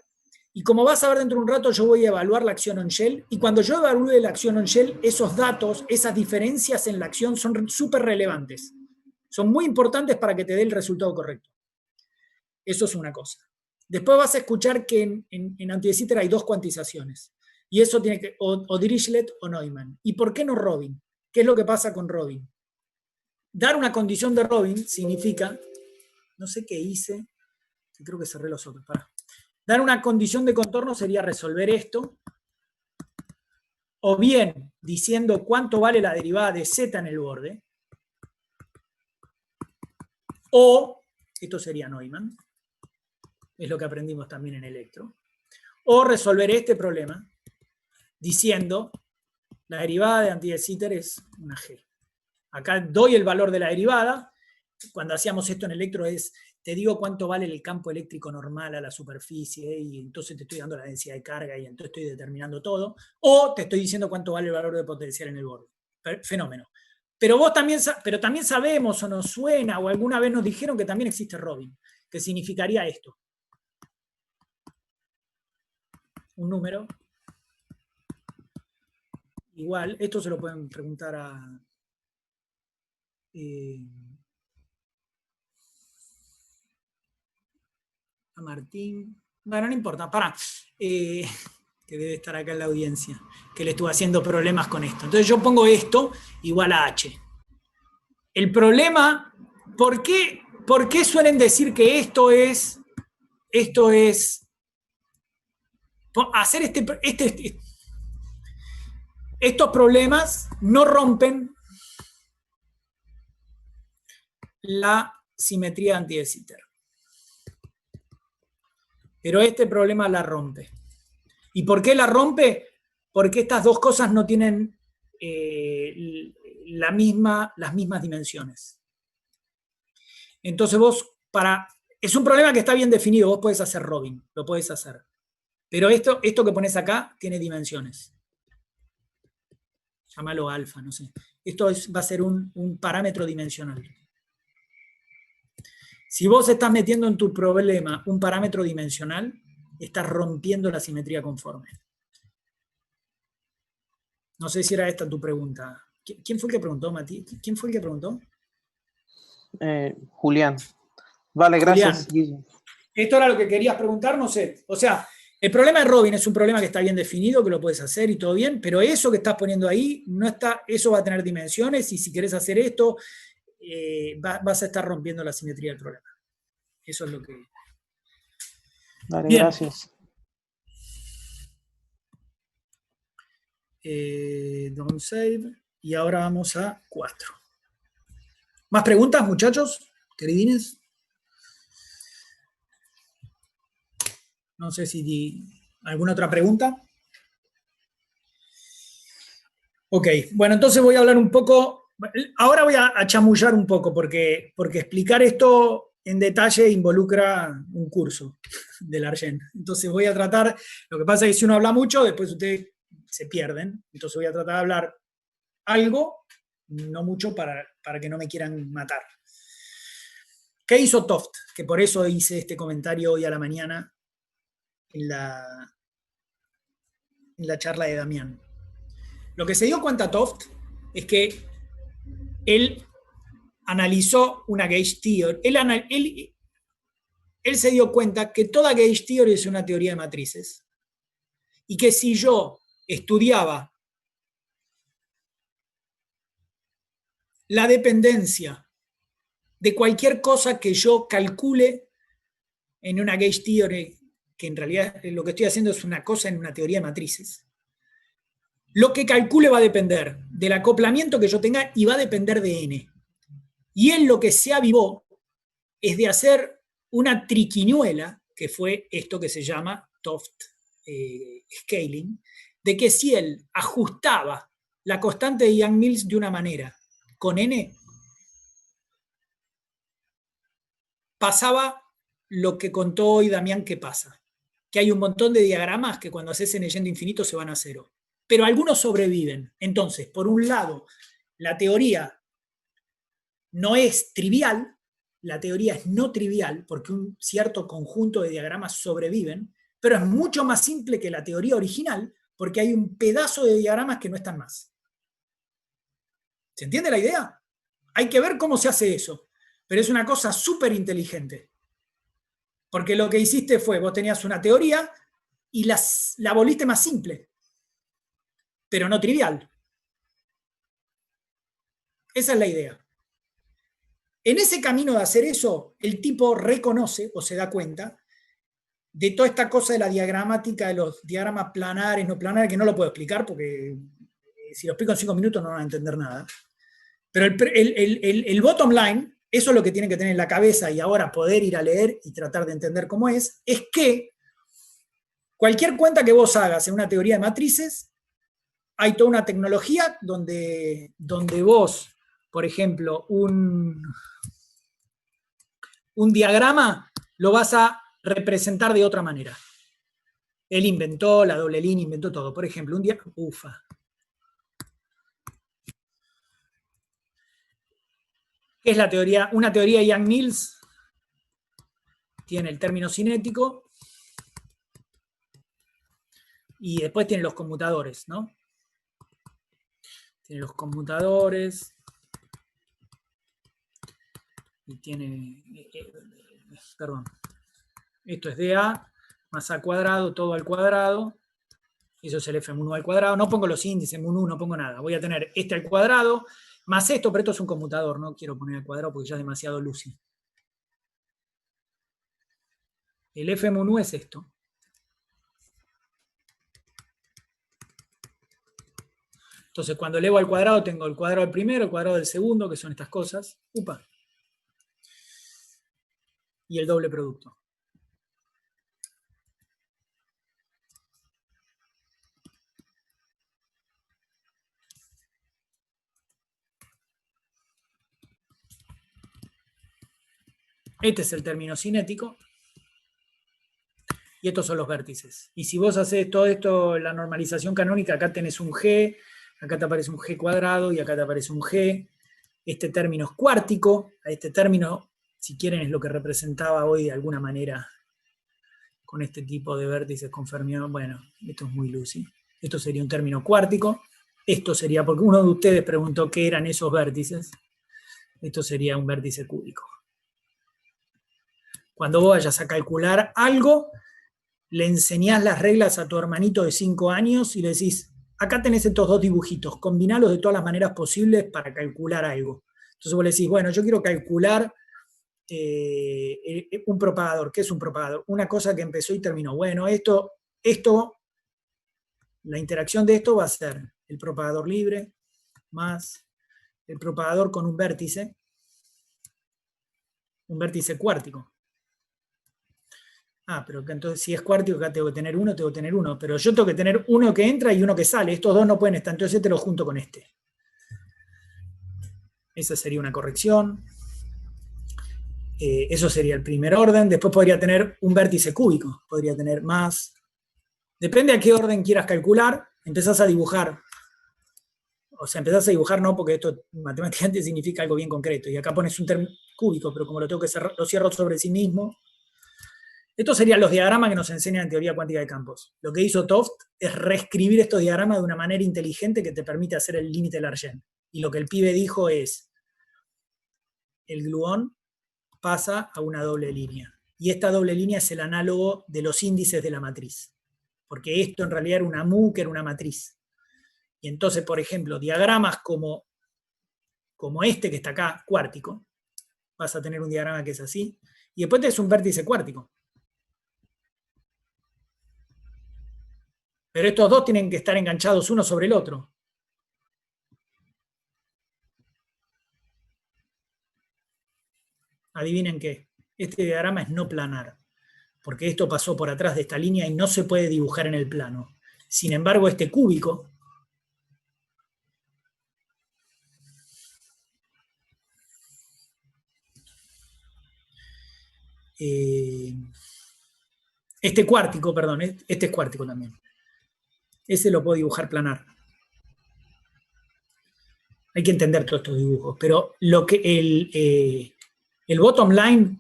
Y como vas a ver dentro de un rato, yo voy a evaluar la acción on-shell. Y cuando yo evalúe la acción on-shell, esos datos, esas diferencias en la acción son súper relevantes. Son muy importantes para que te dé el resultado correcto. Eso es una cosa. Después vas a escuchar que en anti de Sitter hay dos cuantizaciones. Y eso tiene que, o Dirichlet o Neumann. ¿Y por qué no Robin? ¿Qué es lo que pasa con Robin? Dar una condición de Robin significa, no sé qué hice, creo que cerré los otros, pará. Dar una condición de contorno sería resolver esto, o bien diciendo cuánto vale la derivada de z en el borde, o, esto sería Neumann, es lo que aprendimos también en Electro, o resolver este problema diciendo la derivada de anti de Sitter es una g. Acá doy el valor de la derivada. Cuando hacíamos esto en Electro es, te digo cuánto vale el campo eléctrico normal a la superficie y entonces te estoy dando la densidad de carga y entonces estoy determinando todo. O te estoy diciendo cuánto vale el valor de potencial en el borde. Fenómeno. Pero también sabemos o nos suena o alguna vez nos dijeron que también existe Robin, que significaría esto. un número. Igual, esto se lo pueden preguntar a Martín. Bueno, no importa, pará. Que debe estar acá en la audiencia, que le estuvo haciendo problemas con esto. Entonces yo pongo esto igual a H. El problema, ¿por qué suelen decir que esto es hacer estos problemas no rompen la simetría de anti de Sitter? Pero este problema la rompe. ¿Y por qué la rompe? Porque estas dos cosas no tienen las mismas dimensiones. Entonces vos, es un problema que está bien definido, vos podés hacer Robin, lo podés hacer. Pero esto que pones acá tiene dimensiones. Llámalo alfa, no sé. Esto va a ser un parámetro dimensional. Si vos estás metiendo en tu problema un parámetro dimensional, estás rompiendo la simetría conforme. No sé si era esta tu pregunta. ¿Quién fue el que preguntó, Mati? ¿Quién fue el que preguntó? Julián. Vale, gracias. Julián. ¿Esto era lo que querías preguntar? No sé. O sea, el problema de Robin es un problema que está bien definido, que lo puedes hacer y todo bien, pero eso que estás poniendo ahí, eso va a tener dimensiones y si querés hacer esto, vas a estar rompiendo la simetría del problema. Eso es lo que... Vale, bien. Gracias. Don't save. Y ahora vamos a 4. ¿Más preguntas, muchachos? Queridines. No sé si alguna otra pregunta. Ok, bueno, entonces voy a hablar un poco. Ahora voy a chamullar un poco porque explicar esto en detalle involucra un curso del Argent. Entonces voy a tratar, lo que pasa es que si uno habla mucho, después ustedes se pierden. Entonces voy a tratar de hablar algo, no mucho, para que no me quieran matar. ¿Qué hizo Toft? Que por eso hice este comentario hoy a la mañana en la charla de Damián. Lo que se dio cuenta Toft es que él analizó una gauge theory. Él se dio cuenta que toda gauge theory es una teoría de matrices y que si yo estudiaba la dependencia de cualquier cosa que yo calcule en una gauge theory, que en realidad lo que estoy haciendo es una cosa en una teoría de matrices, lo que calcule va a depender del acoplamiento que yo tenga y va a depender de n. Y él lo que se avivó es de hacer una triquiñuela, que fue esto que se llama Toft scaling, de que si él ajustaba la constante de Yang-Mills de una manera con n, pasaba lo que contó hoy Damián que pasa, que hay un montón de diagramas que cuando haces n yendo infinito se van a cero, pero algunos sobreviven. Entonces, por un lado, la teoría no es trivial, la teoría es no trivial, porque un cierto conjunto de diagramas sobreviven, pero es mucho más simple que la teoría original, porque hay un pedazo de diagramas que no están más. ¿Se entiende la idea? Hay que ver cómo se hace eso, pero es una cosa súper inteligente. Porque lo que hiciste fue, vos tenías una teoría y la volviste más simple, pero no trivial. Esa es la idea. En ese camino de hacer eso, el tipo reconoce o se da cuenta de toda esta cosa de la diagramática, de los diagramas planares, no planares, que no lo puedo explicar porque si lo explico en 5 minutos no van a entender nada. Pero el bottom line, eso es lo que tienen que tener en la cabeza y ahora poder ir a leer y tratar de entender cómo es que cualquier cuenta que vos hagas en una teoría de matrices, hay toda una tecnología donde vos, por ejemplo, un diagrama lo vas a representar de otra manera. Él inventó la doble línea, inventó todo. Por ejemplo, ¿qué es la teoría? Una teoría de Yang-Mills tiene el término cinético Y después tiene los conmutadores, ¿no? Tiene los conmutadores. Y tiene, perdón, esto es dA más a cuadrado, todo al cuadrado. Eso es el f-1 al cuadrado. No pongo los índices, mu1, no pongo nada. Voy a tener este al cuadrado, más esto, pero esto es un conmutador. No quiero poner al cuadrado porque ya es demasiado lucy. El f-1 es esto. Entonces, cuando elevo al cuadrado, tengo el cuadrado del primero, el cuadrado del segundo, que son estas cosas. Upa. Y el doble producto. Este es el término cinético. Y estos son los vértices. Y si vos haces todo esto, la normalización canónica, acá tenés un G, acá te aparece un G cuadrado y acá te aparece un G. Este término es cuártico. Este término, si quieren, es lo que representaba hoy de alguna manera con este tipo de vértices con fermión. Bueno, esto es muy lucy. Esto sería un término cuártico. Esto sería, porque uno de ustedes preguntó qué eran esos vértices. Esto sería un vértice cúbico. Cuando vos vayas a calcular algo, le enseñás las reglas a tu hermanito de 5 años y le decís, acá tenés estos dos dibujitos, combinalos de todas las maneras posibles para calcular algo. Entonces vos le decís, bueno, yo quiero calcular un propagador. ¿Qué es un propagador? Una cosa que empezó y terminó. Bueno, esto, la interacción de esto va a ser el propagador libre más el propagador con un vértice cuártico. Ah, pero entonces si es cuártico acá tengo que tener uno, pero yo tengo que tener uno que entra y uno que sale. Estos dos no pueden estar, entonces este lo junto con este. Esa sería una corrección. Eso sería el primer orden. Después podría tener un vértice cúbico, podría tener más. Depende a qué orden quieras calcular, empezás a dibujar. O sea, empezás a dibujar no, porque esto matemáticamente significa algo bien concreto. Y acá pones un término cúbico, pero como lo tengo que cerrar, lo cierro sobre sí mismo. Estos serían los diagramas que nos enseñan en teoría cuántica de campos. Lo que hizo Toft es reescribir estos diagramas de una manera inteligente que te permite hacer el límite Largen. Y lo que el pibe dijo es, el gluón pasa a una doble línea. Y esta doble línea es el análogo de los índices de la matriz. Porque esto en realidad era una mu, que era una matriz. Y entonces, por ejemplo, diagramas como este que está acá, cuártico, vas a tener un diagrama que es así, y después tenés un vértice cuártico. Pero estos dos tienen que estar enganchados uno sobre el otro. Adivinen qué. Este diagrama es no planar, porque esto pasó por atrás de esta línea y no se puede dibujar en el plano. Sin embargo, este cúbico este cuártico, perdón, este es cuártico también. Ese lo puedo dibujar planar. Hay que entender todos estos dibujos, pero lo que el bottom line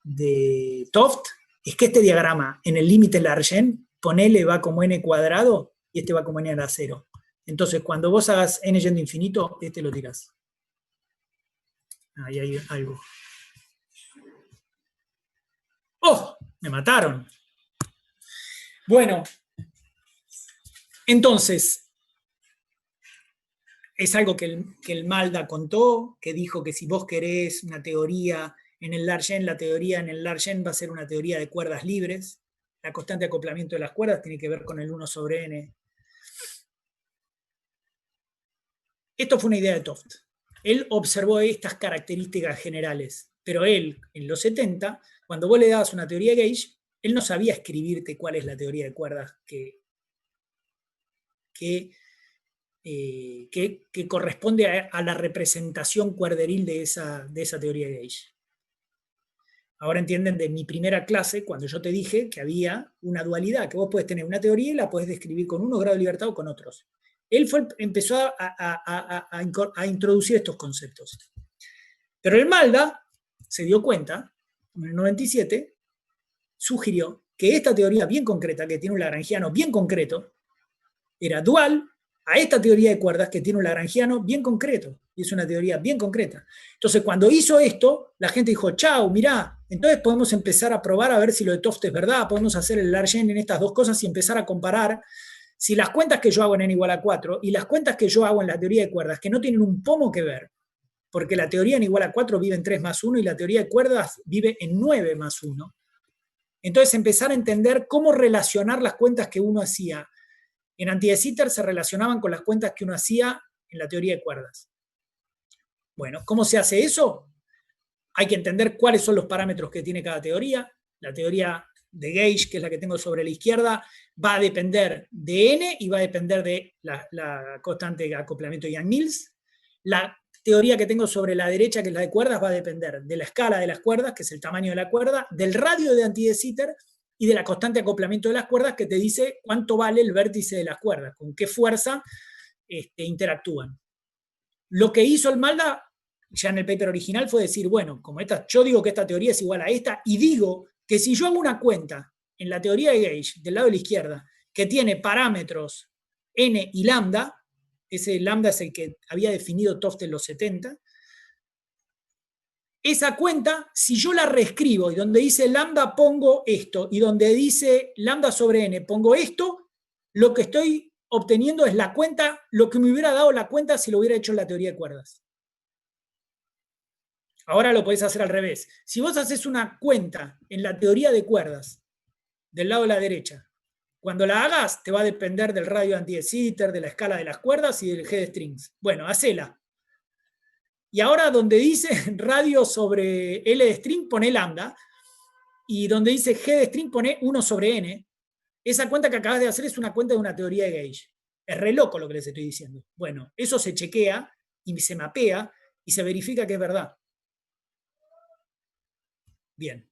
de Toft es que este diagrama en el límite Largen, ponele va como n cuadrado y este va como n a la 0. Entonces, cuando vos hagas n yendo infinito, este lo tirás. Ahí hay algo. ¡Oh! Me mataron. Bueno, entonces, es algo que el Malda contó, que dijo que si vos querés una teoría en el Largen, la teoría en el Largen va a ser una teoría de cuerdas libres. La constante de acoplamiento de las cuerdas tiene que ver con el 1 sobre n. Esto fue una idea de Toft. Él observó estas características generales, pero él, en los 70, cuando vos le dabas una teoría de gauge, él no sabía escribirte cuál es la teoría de cuerdas que corresponde a la representación cuerderil de esa teoría de gauge. Ahora entienden de mi primera clase, cuando yo te dije que había una dualidad, que vos podés tener una teoría y la podés describir con unos grados de libertad o con otros. Él empezó a introducir estos conceptos. Pero el Malda se dio cuenta, en el 97, sugirió que esta teoría bien concreta, que tiene un lagrangiano bien concreto, era dual a esta teoría de cuerdas que tiene un lagrangiano bien concreto, y es una teoría bien concreta. Entonces, cuando hizo esto, la gente dijo, chau, mirá, entonces podemos empezar a probar a ver si lo de Toft es verdad, podemos hacer el large n en estas dos cosas y empezar a comparar si las cuentas que yo hago en n igual a 4 y las cuentas que yo hago en la teoría de cuerdas, que no tienen un pomo que ver, porque la teoría en igual a 4 vive en 3 más 1 y la teoría de cuerdas vive en 9 más 1. Entonces, empezar a entender cómo relacionar las cuentas que uno hacía en Anti de Sitter se relacionaban con las cuentas que uno hacía en la teoría de cuerdas. Bueno, ¿cómo se hace eso? Hay que entender cuáles son los parámetros que tiene cada teoría. La teoría de Gage, que es la que tengo sobre la izquierda, va a depender de n y va a depender de la constante de acoplamiento de Yang-Mills. La teoría que tengo sobre la derecha, que es la de cuerdas, va a depender de la escala de las cuerdas, que es el tamaño de la cuerda, del radio de Anti de Sitter y de la constante de acoplamiento de las cuerdas, que te dice cuánto vale el vértice de las cuerdas, con qué fuerza interactúan. Lo que hizo el Malda, ya en el paper original, fue decir, bueno, como yo digo que esta teoría es igual a esta, y digo que si yo hago una cuenta en la teoría de Gage, del lado de la izquierda, que tiene parámetros n y lambda, ese lambda es el que había definido Toft en los 70, esa cuenta, si yo la reescribo y donde dice lambda pongo esto y donde dice lambda sobre n pongo esto, lo que estoy obteniendo es la cuenta, lo que me hubiera dado la cuenta si lo hubiera hecho en la teoría de cuerdas. Ahora lo podés hacer al revés. Si vos haces una cuenta en la teoría de cuerdas del lado de la derecha, cuando la hagas te va a depender del radio Anti de Sitter, de la escala de las cuerdas y del G de strings. Bueno, hacela. Y ahora donde dice radio sobre L de string, pone lambda. Y donde dice G de string, pone 1 sobre n. Esa cuenta que acabas de hacer es una cuenta de una teoría de Gage. Es re loco lo que les estoy diciendo. Bueno, eso se chequea y se mapea y se verifica que es verdad. Bien.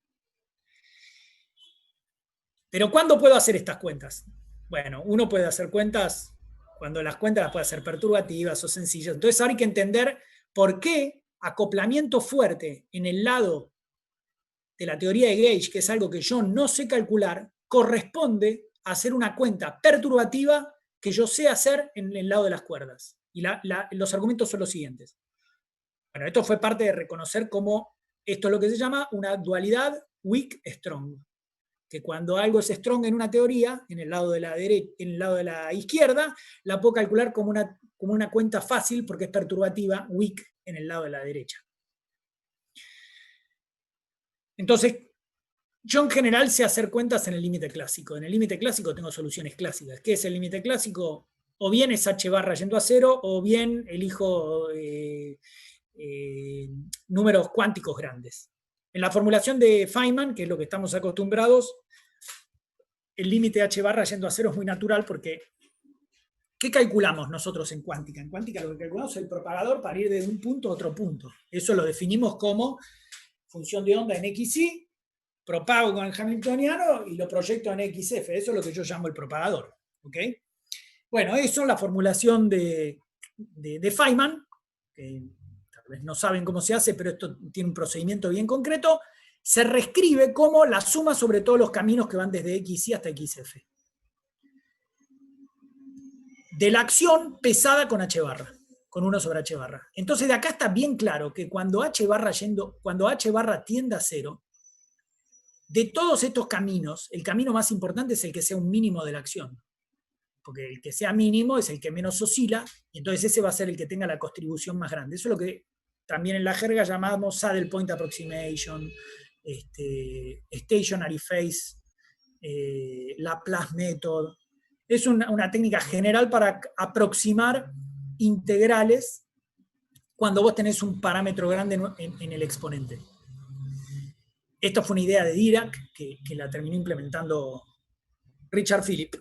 Pero ¿cuándo puedo hacer estas cuentas? Bueno, uno puede hacer cuentas cuando las cuentas las puede hacer perturbativas o sencillas. Entonces ahora hay que entender por qué acoplamiento fuerte en el lado de la teoría de Gage, que es algo que yo no sé calcular, corresponde a hacer una cuenta perturbativa que yo sé hacer en el lado de las cuerdas. Y los argumentos son los siguientes. Bueno, esto fue parte de reconocer cómo esto es lo que se llama una dualidad weak-strong. Que cuando algo es strong en una teoría, en el lado de la derecha, en el lado de la izquierda, la puedo calcular como una cuenta fácil porque es perturbativa, weak, en el lado de la derecha. Entonces, yo en general sé hacer cuentas en el límite clásico. En el límite clásico tengo soluciones clásicas. ¿Qué es el límite clásico? O bien es h barra yendo a 0, o bien elijo números cuánticos grandes. En la formulación de Feynman, que es lo que estamos acostumbrados, el límite h barra yendo a 0 es muy natural porque ¿qué calculamos nosotros en cuántica? En cuántica lo que calculamos es el propagador para ir de un punto a otro punto. Eso lo definimos como función de onda en xy, propago con el hamiltoniano y lo proyecto en xf. Eso es lo que yo llamo el propagador. ¿Okay? Bueno, eso es la formulación de Feynman, que tal vez no saben cómo se hace, pero esto tiene un procedimiento bien concreto. Se reescribe como la suma sobre todos los caminos que van desde xy hasta xf. De la acción pesada con h barra, con 1 sobre h barra. Entonces de acá está bien claro que cuando h barra tiende a 0, de todos estos caminos, el camino más importante es el que sea un mínimo de la acción. Porque el que sea mínimo es el que menos oscila, y entonces ese va a ser el que tenga la contribución más grande. Eso es lo que también en la jerga llamamos saddle point approximation, stationary phase, Laplace method. Es una técnica general para aproximar integrales cuando vos tenés un parámetro grande en el exponente. Esta fue una idea de Dirac que la terminó implementando Richard Philip.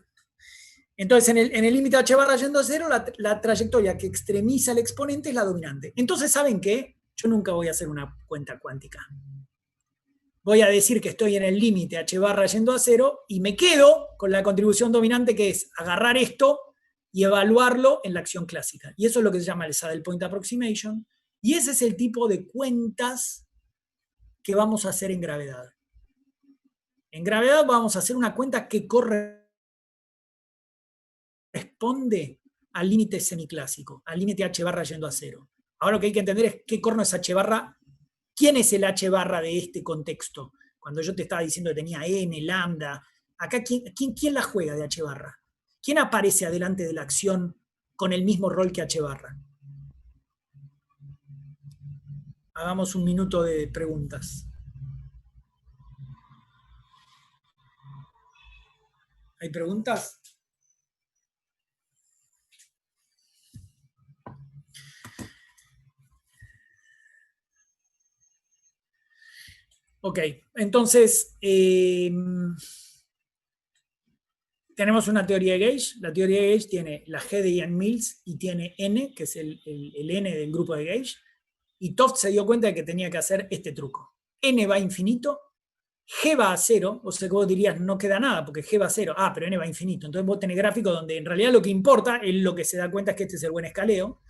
Entonces, en el límite h barra yendo a 0, la trayectoria que extremiza el exponente es la dominante. Entonces, ¿saben qué? Yo nunca voy a hacer una cuenta cuántica. Voy a decir que estoy en el límite h barra yendo a 0 y me quedo con la contribución dominante, que es agarrar esto y evaluarlo en la acción clásica. Y eso es lo que se llama el saddle point approximation. Y ese es el tipo de cuentas que vamos a hacer en gravedad. En gravedad vamos a hacer una cuenta que corresponde al límite semiclásico, al límite h barra yendo a 0. Ahora lo que hay que entender es qué corno es h barra, quién es el h barra de este contexto. Cuando yo te estaba diciendo que tenía n, lambda, acá ¿quién la juega de h barra? ¿Quién aparece adelante de la acción con el mismo rol que h barra? Hagamos un minuto de preguntas. ¿Hay preguntas? Ok, entonces tenemos una teoría de Gauge. La teoría de Gauge tiene la G de Ian Mills y tiene N, que es el N del grupo de Gauge. Y Toft se dio cuenta de que tenía que hacer este truco. N va a infinito, G va a 0, o sea que vos dirías no queda nada porque G va a 0, pero N va a infinito. Entonces vos tenés gráfico donde en realidad lo que importa, es lo que se da cuenta es que este es el buen escaleo,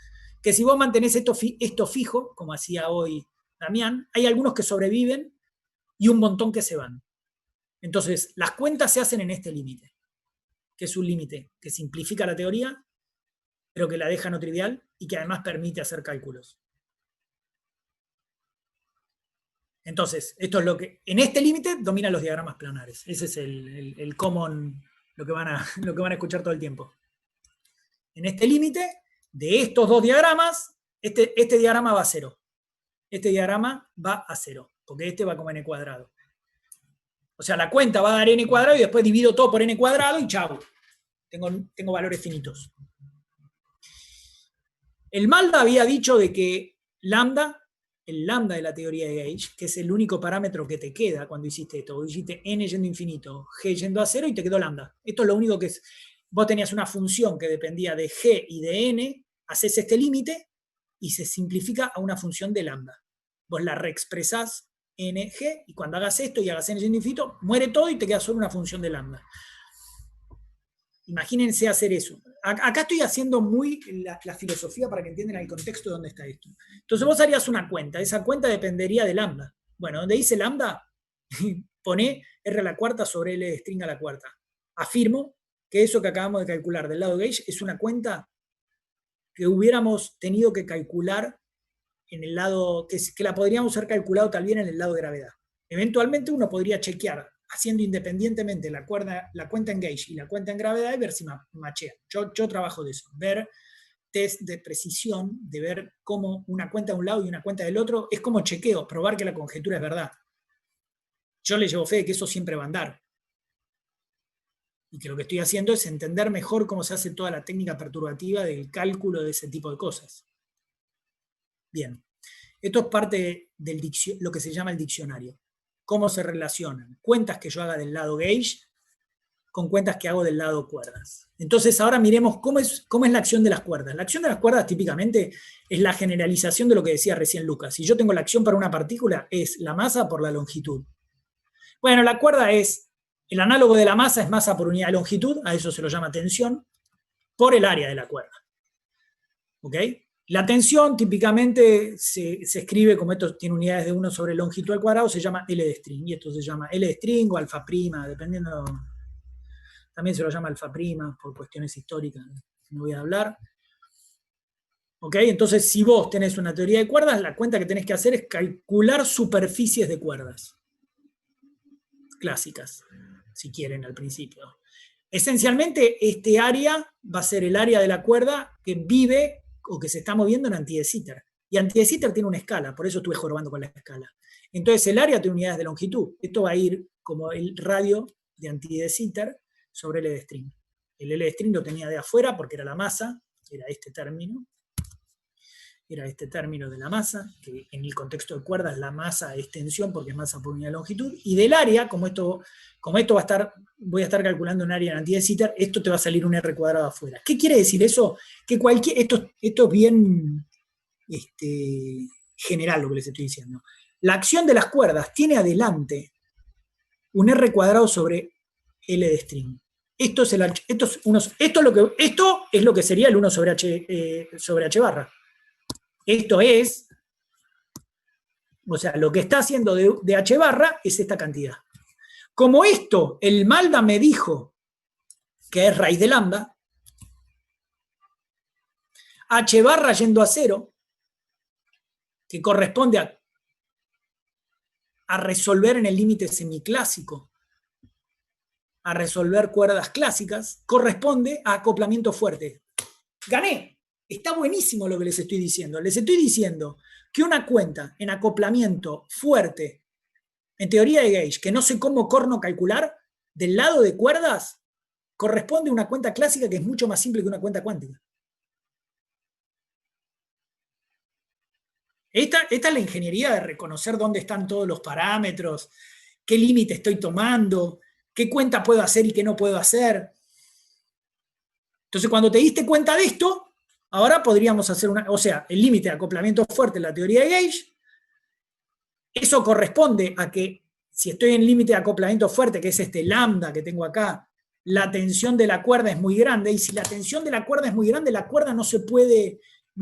que si vos mantenés esto fijo, como hacía hoy Damián, hay algunos que sobreviven y un montón que se van. Entonces las cuentas se hacen en este límite, que es un límite que simplifica la teoría, pero que la deja no trivial y que además permite hacer cálculos. Entonces, esto es lo que, en este límite dominan los diagramas planares. Ese es el common, lo que van a escuchar todo el tiempo. En este límite, de estos dos diagramas, este diagrama va a 0. Este diagrama va a 0, porque este va como n cuadrado. O sea, la cuenta va a dar n cuadrado y después divido todo por n cuadrado y chau. Tengo valores finitos. El Malda había dicho de que el lambda de la teoría de Gauge, que es el único parámetro que te queda cuando hiciste esto. Vos hiciste n yendo a infinito, g yendo a 0 y te quedó lambda. Esto es lo único que es. Vos tenías una función que dependía de g y de n, haces este límite y se simplifica a una función de lambda. Vos la reexpresás ng y cuando hagas esto y hagas n yendo a infinito, muere todo y te queda solo una función de lambda. Imagínense hacer eso. Acá estoy haciendo muy la filosofía para que entiendan el contexto de dónde está esto. Entonces vos harías una cuenta. Esa cuenta dependería de lambda. Bueno, donde dice lambda, pone r a la cuarta sobre l de string a la cuarta. Afirmo que eso que acabamos de calcular del lado Gauge es una cuenta que hubiéramos tenido que calcular en el lado, que la podríamos haber calculado también en el lado de gravedad. Eventualmente uno podría chequear haciendo independientemente la cuenta en Gauge y la cuenta en gravedad y ver si machean. Yo trabajo de eso, ver test de precisión, de ver cómo una cuenta de un lado y una cuenta del otro, es como chequeo, probar que la conjetura es verdad. Yo le llevo fe de que eso siempre va a andar. Y que lo que estoy haciendo es entender mejor cómo se hace toda la técnica perturbativa del cálculo de ese tipo de cosas. Bien, esto es parte de lo que se llama el diccionario. Cómo se relacionan cuentas que yo haga del lado Gauge con cuentas que hago del lado cuerdas. Entonces ahora miremos cómo es la acción de las cuerdas. La acción de las cuerdas típicamente es la generalización de lo que decía recién Lucas. Si yo tengo la acción para una partícula, es la masa por la longitud. Bueno, la cuerda es, el análogo de la masa es masa por unidad de longitud, a eso se lo llama tensión, por el área de la cuerda. ¿Ok? La tensión típicamente se escribe, como esto tiene unidades de 1 sobre longitud al cuadrado, se llama L de string, y esto se llama L de string o alfa prima, dependiendo, también se lo llama alfa prima por cuestiones históricas, no voy a hablar. ¿Ok? Entonces, si vos tenés una teoría de cuerdas, la cuenta que tenés que hacer es calcular superficies de cuerdas clásicas, si quieren al principio. Esencialmente, este área va a ser el área de la cuerda que vive o que se está moviendo en anti de Sitter. Y anti de Sitter tiene una escala, por eso estuve jorobando con la escala. Entonces el área tiene unidades de longitud. Esto va a ir como el radio de anti de Sitter sobre L de string. El L de string lo tenía de afuera porque era la masa, era este término. Era este término de la masa, que en el contexto de cuerdas la masa es tensión porque es masa por unidad de longitud. Y del área, como esto voy a estar calculando un área en anti de Sitter, esto te va a salir un R cuadrado afuera. ¿Qué quiere decir eso? Que esto es bien general lo que les estoy diciendo. La acción de las cuerdas tiene adelante un R cuadrado sobre L de string. Esto es lo que sería el 1 sobre H barra. Esto es, o sea, lo que está haciendo de H barra es esta cantidad. Como esto, el Malda me dijo que es raíz de lambda, h barra yendo a 0, que corresponde a resolver en el límite semiclásico, a resolver cuerdas clásicas, corresponde a acoplamiento fuerte. ¡Gané! Está buenísimo lo que les estoy diciendo. Les estoy diciendo que una cuenta en acoplamiento fuerte, en teoría de gauge, que no sé cómo corno calcular, del lado de cuerdas, corresponde a una cuenta clásica que es mucho más simple que una cuenta cuántica. Esta es la ingeniería de reconocer dónde están todos los parámetros, qué límite estoy tomando, qué cuenta puedo hacer y qué no puedo hacer. Entonces, cuando te diste cuenta de esto, ahora podríamos hacer o sea, el límite de acoplamiento fuerte en la teoría de gauge, eso corresponde a que si estoy en límite de acoplamiento fuerte, que es este lambda que tengo acá, la tensión de la cuerda es muy grande, y si la tensión de la cuerda es muy grande, la cuerda no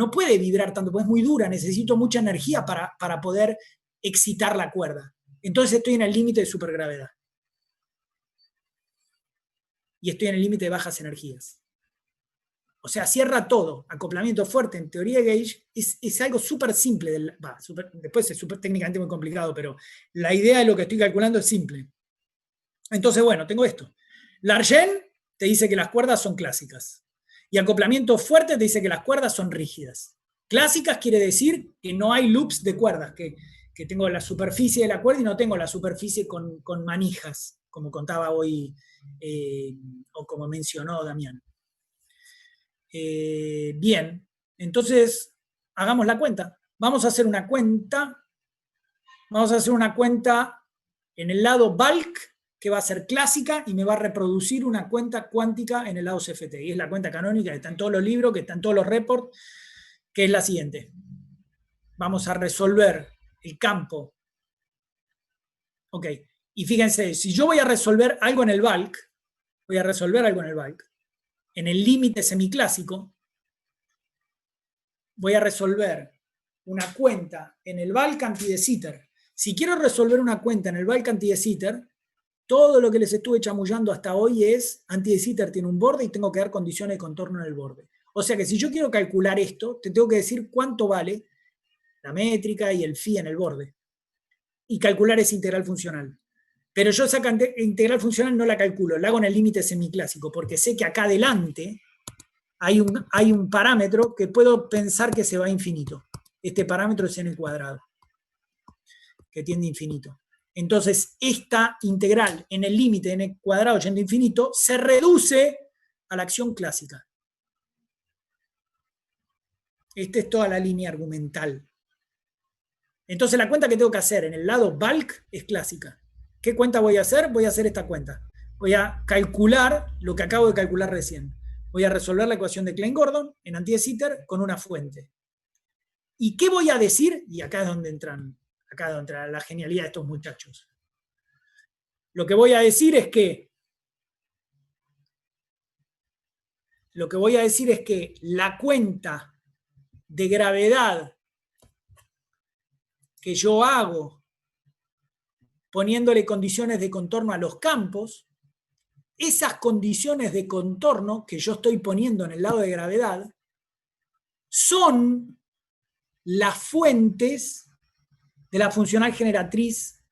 puede vibrar tanto, porque es muy dura, necesito mucha energía para poder excitar la cuerda. Entonces estoy en el límite de supergravedad. Y estoy en el límite de bajas energías. O sea, cierra todo. Acoplamiento fuerte en teoría de gauge es algo súper simple. Después es técnicamente muy complicado, pero la idea de lo que estoy calculando es simple. Entonces, bueno, tengo esto. Largen te dice que las cuerdas son clásicas. Y acoplamiento fuerte te dice que las cuerdas son rígidas. Clásicas quiere decir que no hay loops de cuerdas, que tengo la superficie de la cuerda y no tengo la superficie con manijas, como contaba hoy, o como mencionó Damián. Bien, entonces hagamos la cuenta. Vamos a hacer una cuenta. Vamos a hacer una cuenta en el lado bulk, que va a ser clásica y me va a reproducir una cuenta cuántica en el lado CFT. Y es la cuenta canónica que está en todos los libros, que está en todos los reports, que es la siguiente. Vamos a resolver el campo. Ok, y fíjense, si yo voy a resolver algo en el bulk, en el límite semiclásico, voy a resolver una cuenta en el bulk anti de Sitter. Si quiero resolver una cuenta en el bulk anti de Sitter, todo lo que les estuve chamullando hasta hoy es anti de Sitter tiene un borde y tengo que dar condiciones de contorno en el borde. O sea que si yo quiero calcular esto, te tengo que decir cuánto vale la métrica y el phi en el borde. Y calcular esa integral funcional. Pero yo esa integral funcional no la calculo, la hago en el límite semiclásico, porque sé que acá adelante hay un parámetro que puedo pensar que se va a infinito. Este parámetro es n cuadrado, que tiende a infinito. Entonces, esta integral en el límite n cuadrado yendo a infinito se reduce a la acción clásica. Esta es toda la línea argumental. Entonces, la cuenta que tengo que hacer en el lado bulk es clásica. ¿Qué cuenta voy a hacer? Voy a hacer esta cuenta. Voy a calcular lo que acabo de calcular recién. Voy a resolver la ecuación de Klein-Gordon en anti de Sitter con una fuente. ¿Y qué voy a decir? Y acá es donde entra la genialidad de estos muchachos. Lo que voy a decir es que la cuenta de gravedad que yo hago poniéndole condiciones de contorno a los campos, esas condiciones de contorno que yo estoy poniendo en el lado de gravedad son las fuentes de la funcional generatriz,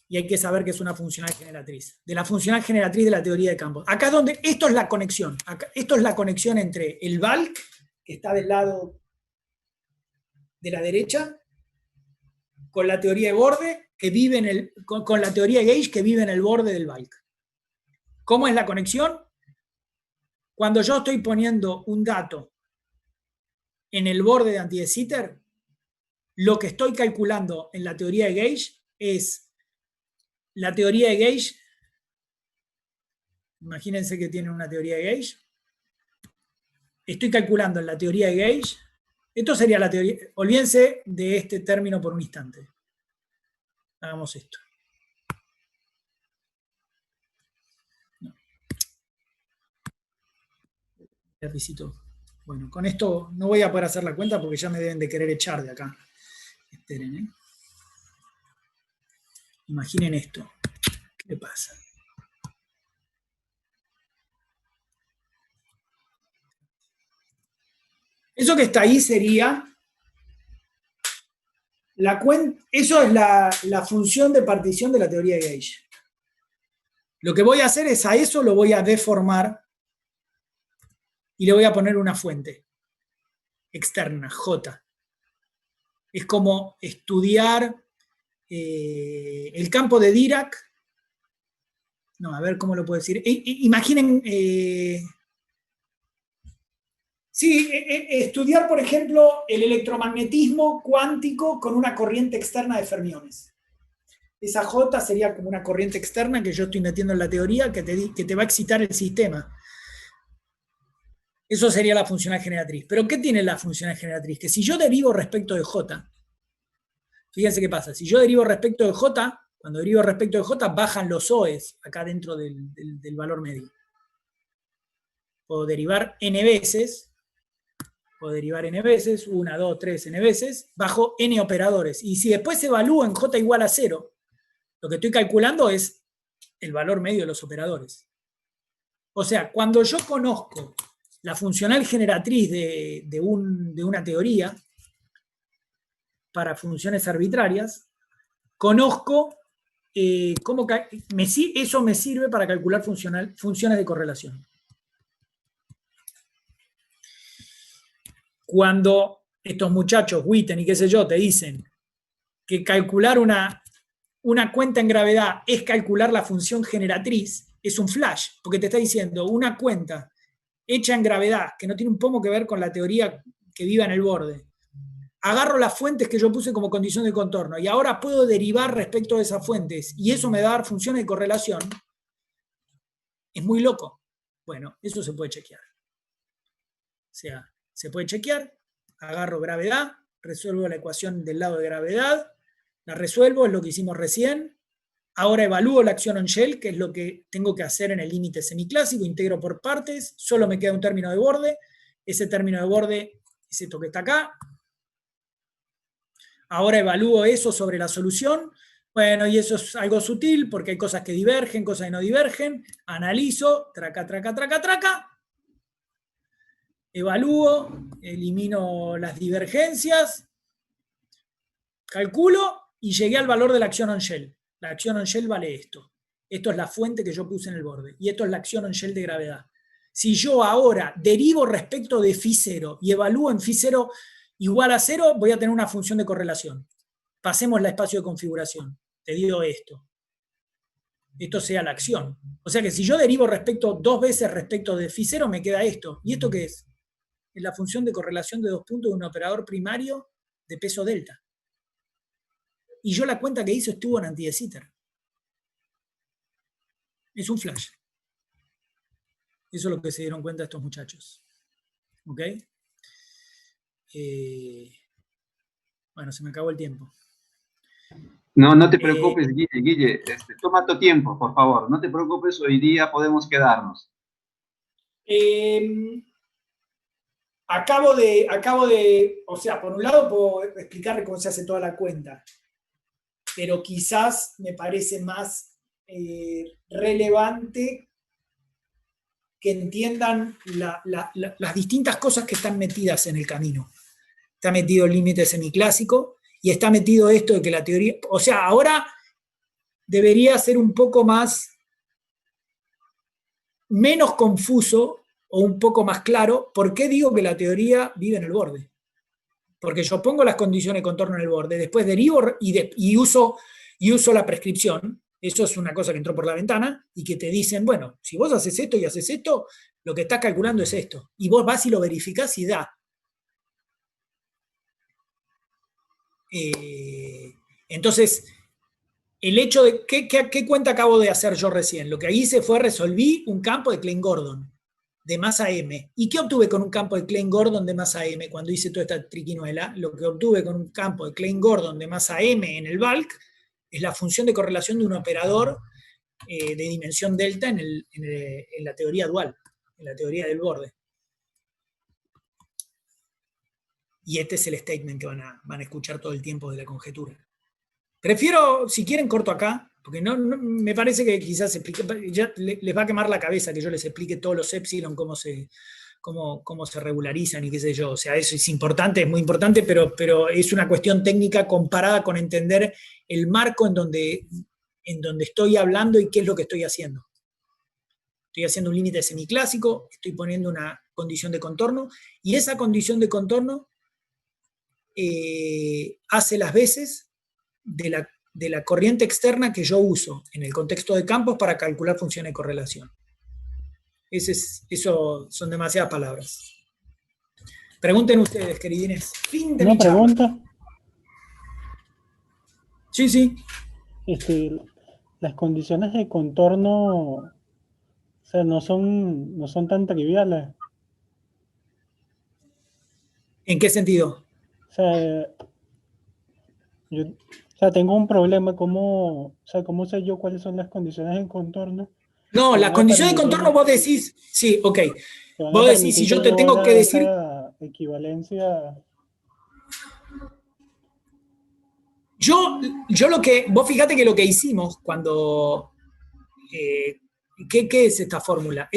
y hay que saber que es una funcional generatriz, de la funcional generatriz de la teoría de campos. Acá es donde, esto es la conexión, esto es la conexión entre el bulk, que está del lado de la derecha, con la teoría de borde, que vive con la teoría de gauge, que vive en el borde del bulk. ¿Cómo es la conexión? Cuando yo estoy poniendo un dato en el borde de anti de Sitter, lo que estoy calculando en la teoría de gauge es la teoría de gauge. Imagínense que tienen una teoría de gauge. Estoy calculando en la teoría de gauge. Esto sería la teoría. Olvídense de este término por un instante. Hagamos esto. Bueno, con esto no voy a poder hacer la cuenta porque ya me deben de querer echar de acá. Esperen, Imaginen esto. ¿Qué le pasa? Eso que está ahí sería eso es la función de partición de la teoría de Gauge. Lo que voy a hacer es a eso lo voy a deformar y le voy a poner una fuente externa, J. Es como estudiar el campo de Dirac. No, a ver cómo lo puedo decir. Imaginen, estudiar, por ejemplo, el electromagnetismo cuántico con una corriente externa de fermiones. Esa J sería como una corriente externa que yo estoy metiendo en la teoría que te va a excitar el sistema. Eso sería la funcional generatriz. ¿Pero qué tiene la funcional generatriz? Que si yo derivo respecto de J, fíjense qué pasa. Si yo derivo respecto de J, cuando derivo respecto de J, bajan los OEs acá dentro del valor medio. Puedo derivar n veces, 1, 2, 3, n veces, bajo n operadores. Y si después evalúo en J igual a 0, lo que estoy calculando es el valor medio de los operadores. O sea, cuando yo conozco la funcional generatriz de una teoría para funciones arbitrarias, conozco eso me sirve para calcular funciones de correlación. Cuando estos muchachos, Witten y qué sé yo, te dicen que calcular una cuenta en gravedad es calcular la función generatriz, es un flash, porque te está diciendo una cuenta hecha en gravedad, que no tiene un poco que ver con la teoría que viva en el borde. Agarro las fuentes que yo puse como condición de contorno y ahora puedo derivar respecto de esas fuentes y eso me va a dar funciones de correlación. Es muy loco. Bueno, eso se puede chequear. O sea, se puede chequear, agarro gravedad, resuelvo la ecuación del lado de gravedad, la resuelvo, es lo que hicimos recién. Ahora evalúo la acción on-shell, que es lo que tengo que hacer en el límite semiclásico, integro por partes, solo me queda un término de borde, ese término de borde es esto que está acá. Ahora evalúo eso sobre la solución. Bueno, y eso es algo sutil, porque hay cosas que divergen, cosas que no divergen. Analizo, traca, traca, traca, traca. Evalúo, elimino las divergencias, calculo y llegué al valor de la acción on-shell. La acción on-shell vale esto. Esto es la fuente que yo puse en el borde. Y esto es la acción on-shell de gravedad. Si yo ahora derivo respecto de φ0 y evalúo en φ0 igual a 0, voy a tener una función de correlación. Pasemos al espacio de configuración. Te digo esto. Esto sea la acción. O sea que si yo derivo dos veces respecto de φ0, me queda esto. ¿Y esto qué es? Es la función de correlación de 2 puntos de un operador primario de peso delta. Y yo la cuenta que hizo estuvo en anti de Sitter. Es un flash. Eso es lo que se dieron cuenta estos muchachos. ¿Ok? Bueno, se me acabó el tiempo. No te preocupes, Guille. Toma tu tiempo, por favor. No te preocupes, hoy día podemos quedarnos. Acabo de, o sea, por un lado puedo explicarle cómo se hace toda la cuenta, pero quizás me parece más relevante que entiendan las distintas cosas que están metidas en el camino. Está metido el límite semiclásico y está metido esto de que la teoría, o sea, ahora debería ser un poco menos confuso o un poco más claro por qué digo que la teoría vive en el borde. Porque yo pongo las condiciones de contorno en el borde, después derivo y uso la prescripción. Eso es una cosa que entró por la ventana y que te dicen, bueno, si vos haces esto y haces esto, lo que estás calculando es esto. Y vos vas y lo verificás y da. Entonces, el hecho de... ¿Qué cuenta acabo de hacer yo recién? Lo que hice fue resolví un campo de Klein-Gordon de masa m. ¿Y qué obtuve con un campo de Klein-Gordon de masa m cuando hice toda esta triquiñuela? Lo que obtuve con un campo de Klein-Gordon de masa m en el bulk es la función de correlación de un operador de dimensión delta en la teoría dual, en la teoría del borde. Y este es el statement que van a escuchar todo el tiempo de la conjetura. Prefiero, si quieren, corto acá, Porque me parece que quizás ya les va a quemar la cabeza que yo les explique todos los epsilon, cómo se regularizan y qué sé yo. O sea, eso es importante, es muy importante, pero es una cuestión técnica comparada con entender el marco en donde estoy hablando y qué es lo que estoy haciendo. Estoy haciendo un límite semiclásico, estoy poniendo una condición de contorno, y esa condición de contorno hace las veces de la corriente externa que yo uso en el contexto de campos para calcular funciones de correlación. Eso son demasiadas palabras. Pregunten ustedes, queridines. Fin de mi charla. Una pregunta. Sí. Las condiciones de contorno, o sea, no son tan triviales. ¿En qué sentido? O sea, tengo un problema, ¿cómo sé yo cuáles son las condiciones de contorno? No, las condiciones de contorno vos decís, sí, ok. Vos decís, si yo te tengo que decir... Equivalencia... Yo vos fíjate que lo que hicimos cuando... ¿qué es esta fórmula?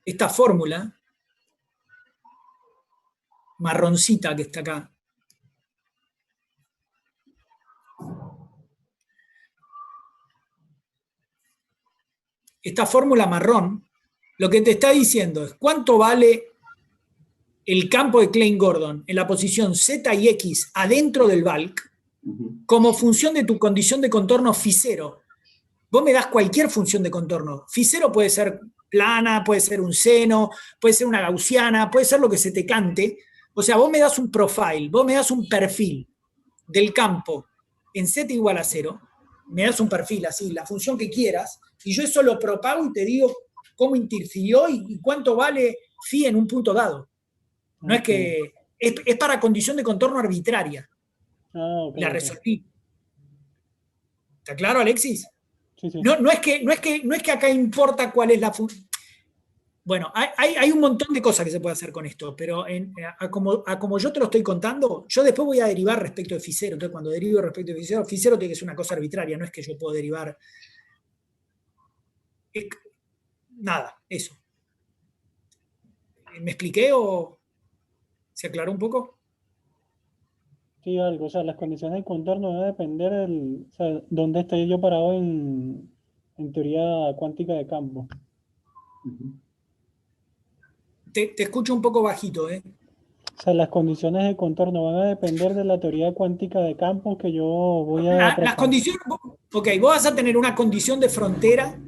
Esta fórmula marroncita que está acá. Esta fórmula marrón, lo que te está diciendo es cuánto vale el campo de Klein-Gordon en la posición Z y X adentro del bulk como función de tu condición de contorno φ0. Vos me das cualquier función de contorno. φ0 puede ser plana, puede ser un seno, puede ser una gaussiana, puede ser lo que se te cante. O sea, vos me das un profile, vos me das un perfil del campo en Z igual a 0, me das un perfil así, la función que quieras, y yo eso lo propago y te digo cómo interfirió y cuánto vale phi en un punto dado. No es que... Es para condición de contorno arbitraria. La resolví. ¿Está claro, Alexis? Sí. No es que acá importa cuál es la función. Bueno, hay un montón de cosas que se puede hacer con esto, pero como yo te lo estoy contando, yo después voy a derivar respecto de φ0. Entonces, cuando derivo respecto de φ0 tiene que ser una cosa arbitraria, no es que yo puedo derivar... Nada, eso. ¿Me expliqué o se aclaró un poco? Sí, algo. O sea, las condiciones de contorno van a depender o sea, dónde estoy yo parado en teoría cuántica de campo. Te escucho un poco bajito, ¿eh? O sea, las condiciones de contorno van a depender de la teoría cuántica de campos que yo voy a... Las condiciones... Ok, vos vas a tener una condición de frontera.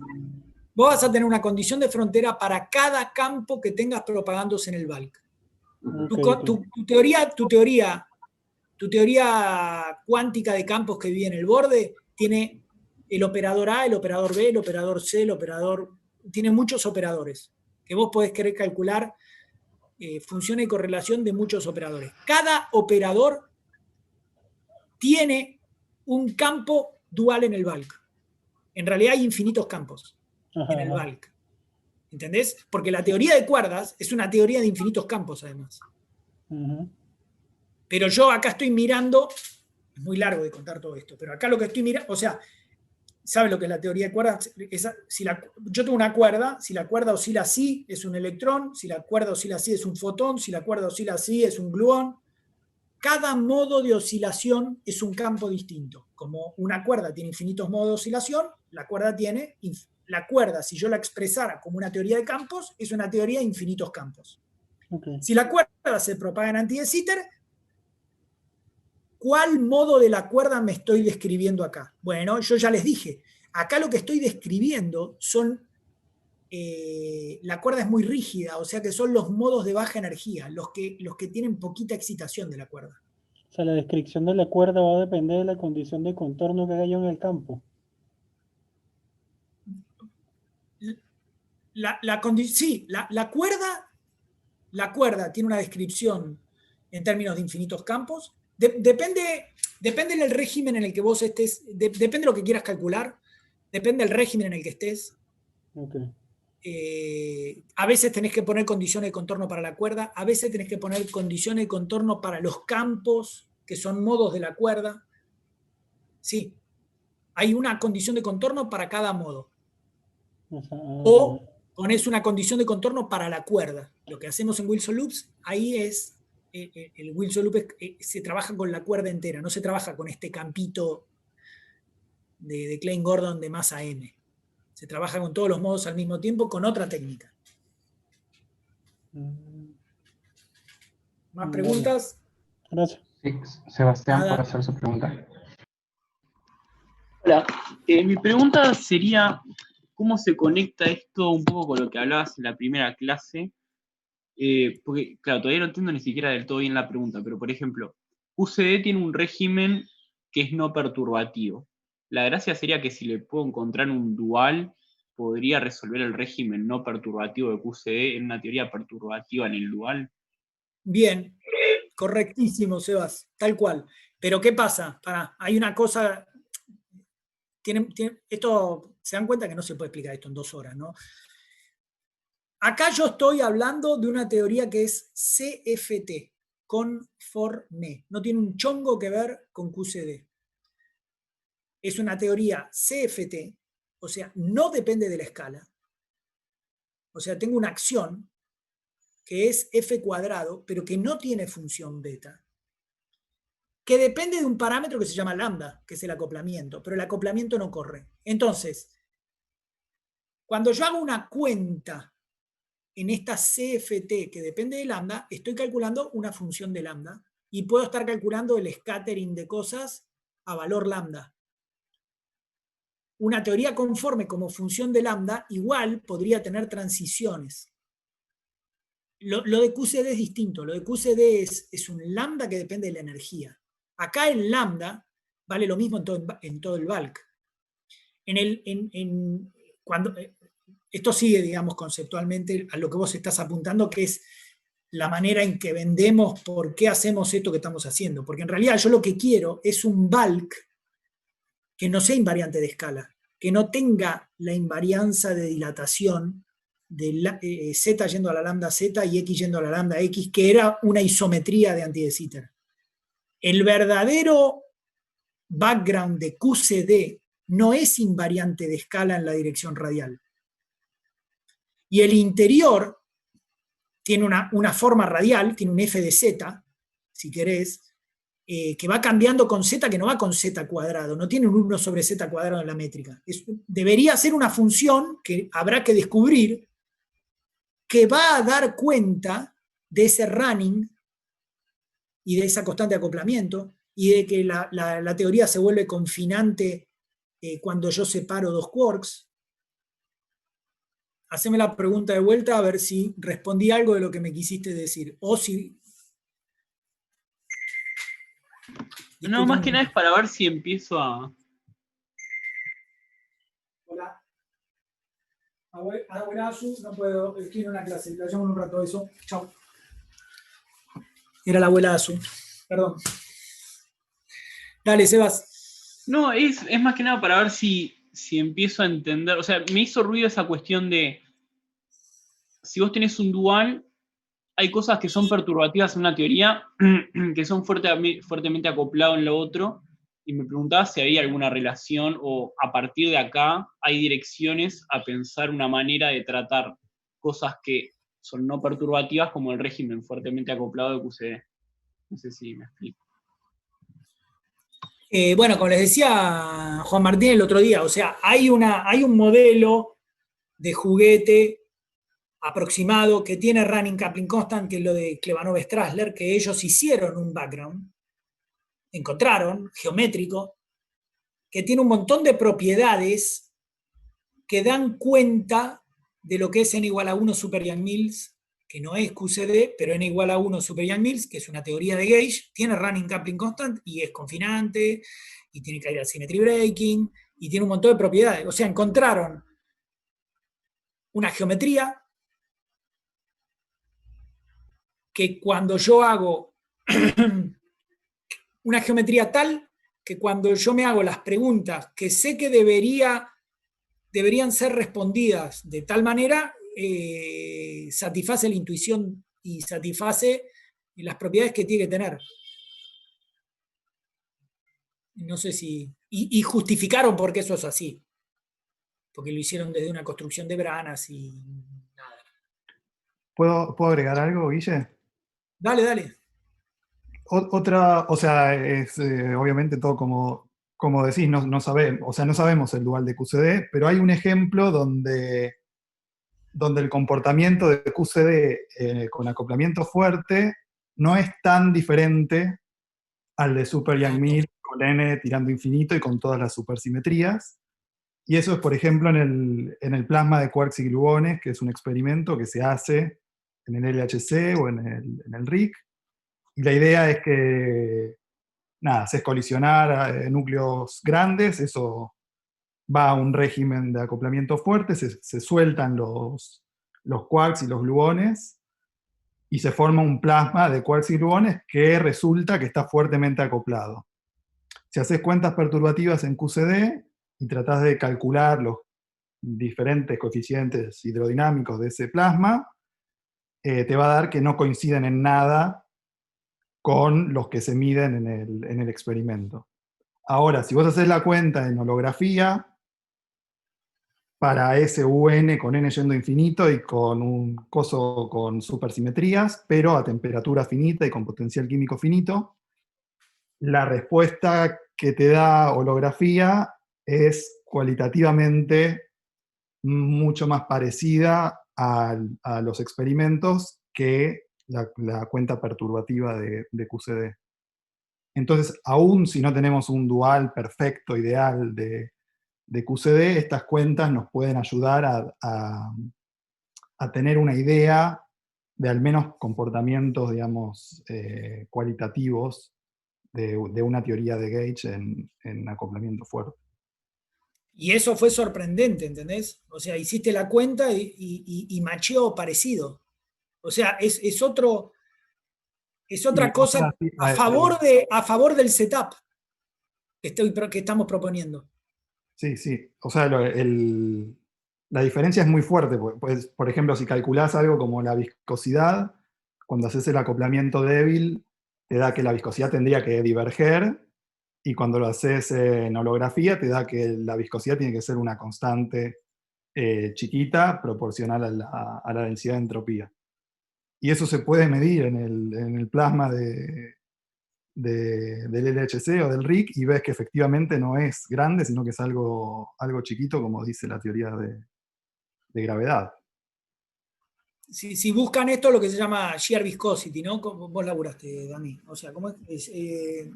Vos vas a tener una condición de frontera para cada campo que tengas propagándose en el bulk. Tu teoría cuántica de campos que vive en el borde tiene el operador A, el operador B, el operador C, tiene muchos operadores que vos podés querer calcular funciones de correlación de muchos operadores. Cada operador tiene un campo dual en el bulk. En realidad hay infinitos campos en el bulk. ¿Entendés? Porque la teoría de cuerdas es una teoría de infinitos campos, además. Pero yo acá estoy mirando, es muy largo de contar todo esto, pero acá lo que estoy mirando, o sea, ¿sabe lo que es la teoría de cuerdas? Yo tengo una cuerda, si la cuerda oscila así, es un electrón, si la cuerda oscila así, es un fotón, si la cuerda oscila así, es un gluón. Cada modo de oscilación es un campo distinto. Como una cuerda tiene infinitos modos de oscilación, la cuerda, si yo la expresara como una teoría de campos, es una teoría de infinitos campos. Si la cuerda se propaga en anti de Sitter, ¿cuál modo de la cuerda me estoy describiendo acá? Bueno, yo ya les dije, acá lo que estoy describiendo son, la cuerda es muy rígida, o sea que son los modos de baja energía, los que tienen poquita excitación de la cuerda. O sea, la descripción de la cuerda va a depender de la condición de contorno que haya en el campo. Sí, la cuerda tiene una descripción en términos de infinitos campos. Depende del régimen en el que vos estés, depende de lo que quieras calcular, depende del régimen en el que estés. A veces tenés que poner condiciones de contorno para la cuerda, a veces tenés que poner condiciones de contorno para los campos que son modos de la cuerda. Sí, hay una condición de contorno para cada modo. O pones una condición de contorno para la cuerda. Lo que hacemos en Wilson Loops, ahí es, el Wilson Loop se trabaja con la cuerda entera, no se trabaja con este campito de Klein Gordon de masa M. Se trabaja con todos los modos al mismo tiempo con otra técnica. ¿Más preguntas? Gracias. Sí, Sebastián, Nada. por hacer su pregunta. Hola, mi pregunta sería, ¿cómo se conecta esto un poco con lo que hablabas en la primera clase? Porque, claro, todavía no entiendo ni siquiera del todo bien la pregunta, pero por ejemplo, QCD tiene un régimen que es no perturbativo. La gracia sería que si le puedo encontrar un dual, podría resolver el régimen no perturbativo de QCD en una teoría perturbativa en el dual. Bien, correctísimo, Sebas, tal cual. Pero ¿qué pasa? Hay una cosa, esto, se dan cuenta que no se puede explicar esto en 2 horas, ¿no? Acá yo estoy hablando de una teoría que es CFT, conforme. No tiene un chongo que ver con QCD. Es una teoría CFT, o sea, no depende de la escala. O sea, tengo una acción que es f cuadrado, pero que no tiene función beta, que depende de un parámetro que se llama lambda, que es el acoplamiento, pero el acoplamiento no corre. Entonces, cuando yo hago una cuenta en esta CFT que depende de lambda, estoy calculando una función de lambda y puedo estar calculando el scattering de cosas a valor lambda. Una teoría conforme como función de lambda igual podría tener transiciones. Lo de QCD es distinto. Lo de QCD es un lambda que depende de la energía. Acá el lambda vale lo mismo en todo el bulk. Esto sigue, digamos, conceptualmente a lo que vos estás apuntando, que es la manera en que vendemos por qué hacemos esto que estamos haciendo. Porque en realidad yo lo que quiero es un bulk que no sea invariante de escala, que no tenga la invarianza de dilatación de z yendo a la lambda z y x yendo a la lambda x, que era una isometría de anti de Sitter. El verdadero background de QCD no es invariante de escala en la dirección radial. Y el interior tiene una forma radial, tiene un f de z, si querés, que va cambiando con z, que no va con z cuadrado, no tiene un 1 sobre z cuadrado en la métrica. Debería ser una función que habrá que descubrir, que va a dar cuenta de ese running y de esa constante de acoplamiento y de que la teoría se vuelve confinante cuando yo separo 2 quarks. Haceme la pregunta de vuelta a ver si respondí algo de lo que me quisiste decir. O si... No, más que nada es para ver si empiezo a... Hola. Abuelazo, no puedo, estoy en una clase, la llamo en un rato eso. Chao. Era la abuela Azu, perdón. Dale, Sebas. No, es más que nada para ver si empiezo a entender, o sea, me hizo ruido esa cuestión de, si vos tenés un dual, hay cosas que son perturbativas en una teoría, que son fuertemente acoplados en lo otro, y me preguntaba si había alguna relación, o a partir de acá hay direcciones a pensar una manera de tratar cosas que son no perturbativas, como el régimen fuertemente acoplado de QCD. No sé si me explico. Bueno, como les decía Juan Martín el otro día, o sea, hay un modelo de juguete aproximado que tiene running coupling constant, que es lo de Klebanov-Strasser, que ellos hicieron un background, encontraron, geométrico, que tiene un montón de propiedades que dan cuenta de lo que es n igual a 1 super Yang-Mills, que no es QCD, pero n igual a 1 super Yang-Mills, que es una teoría de gauge, tiene running coupling constant y es confinante, y tiene chiral symmetry breaking, y tiene un montón de propiedades. O sea, encontraron una geometría que cuando yo hago una geometría tal que cuando yo me hago las preguntas que sé que deberían ser respondidas de tal manera, satisface la intuición y satisface las propiedades que tiene que tener. No sé si... Y justificaron por qué eso es así. Porque lo hicieron desde una construcción de branas y nada. ¿Puedo agregar algo, Guille? Dale, dale. Otra, o sea, es obviamente todo como decís, no sabemos, o sea, no sabemos el dual de QCD, pero hay un ejemplo donde el comportamiento de QCD con acoplamiento fuerte no es tan diferente al de Super Young Mills con N tirando infinito y con todas las supersimetrías. Y eso es, por ejemplo, en el plasma de quarks y gluones, que es un experimento que se hace en el LHC o en el RIC. Y la idea es que, nada, haces colisionar núcleos grandes, eso va a un régimen de acoplamiento fuerte, se sueltan los quarks y los gluones, y se forma un plasma de quarks y gluones que resulta que está fuertemente acoplado. Si haces cuentas perturbativas en QCD y tratás de calcular los diferentes coeficientes hidrodinámicos de ese plasma, te va a dar que no coinciden en nada con los que se miden en el experimento. Ahora, si vos haces la cuenta en holografía, para ese UN con n yendo a infinito y con un coso con supersimetrías, pero a temperatura finita y con potencial químico finito, la respuesta que te da holografía es cualitativamente mucho más parecida a los experimentos que la cuenta perturbativa de QCD. Entonces, aún si no tenemos un dual perfecto, ideal de QCD, estas cuentas nos pueden ayudar a tener una idea de al menos comportamientos, digamos, cualitativos de una teoría de Gage en acoplamiento fuerte. Y eso fue sorprendente, ¿entendés? O sea, hiciste la cuenta y macheó parecido. O sea, es otra cosa a favor del setup que estamos proponiendo. Sí, sí. O sea, la diferencia es muy fuerte. Pues, por ejemplo, si calculás algo como la viscosidad, cuando haces el acoplamiento débil, te da que la viscosidad tendría que diverger, y cuando lo haces en holografía, te da que la viscosidad tiene que ser una constante chiquita, proporcional a la densidad de entropía. Y eso se puede medir en el plasma del LHC o del RIC, y ves que efectivamente no es grande, sino que es algo chiquito, como dice la teoría de gravedad. Si buscan esto, lo que se llama shear viscosity, ¿no? Vos laburaste, Dani. O sea, ¿cómo es?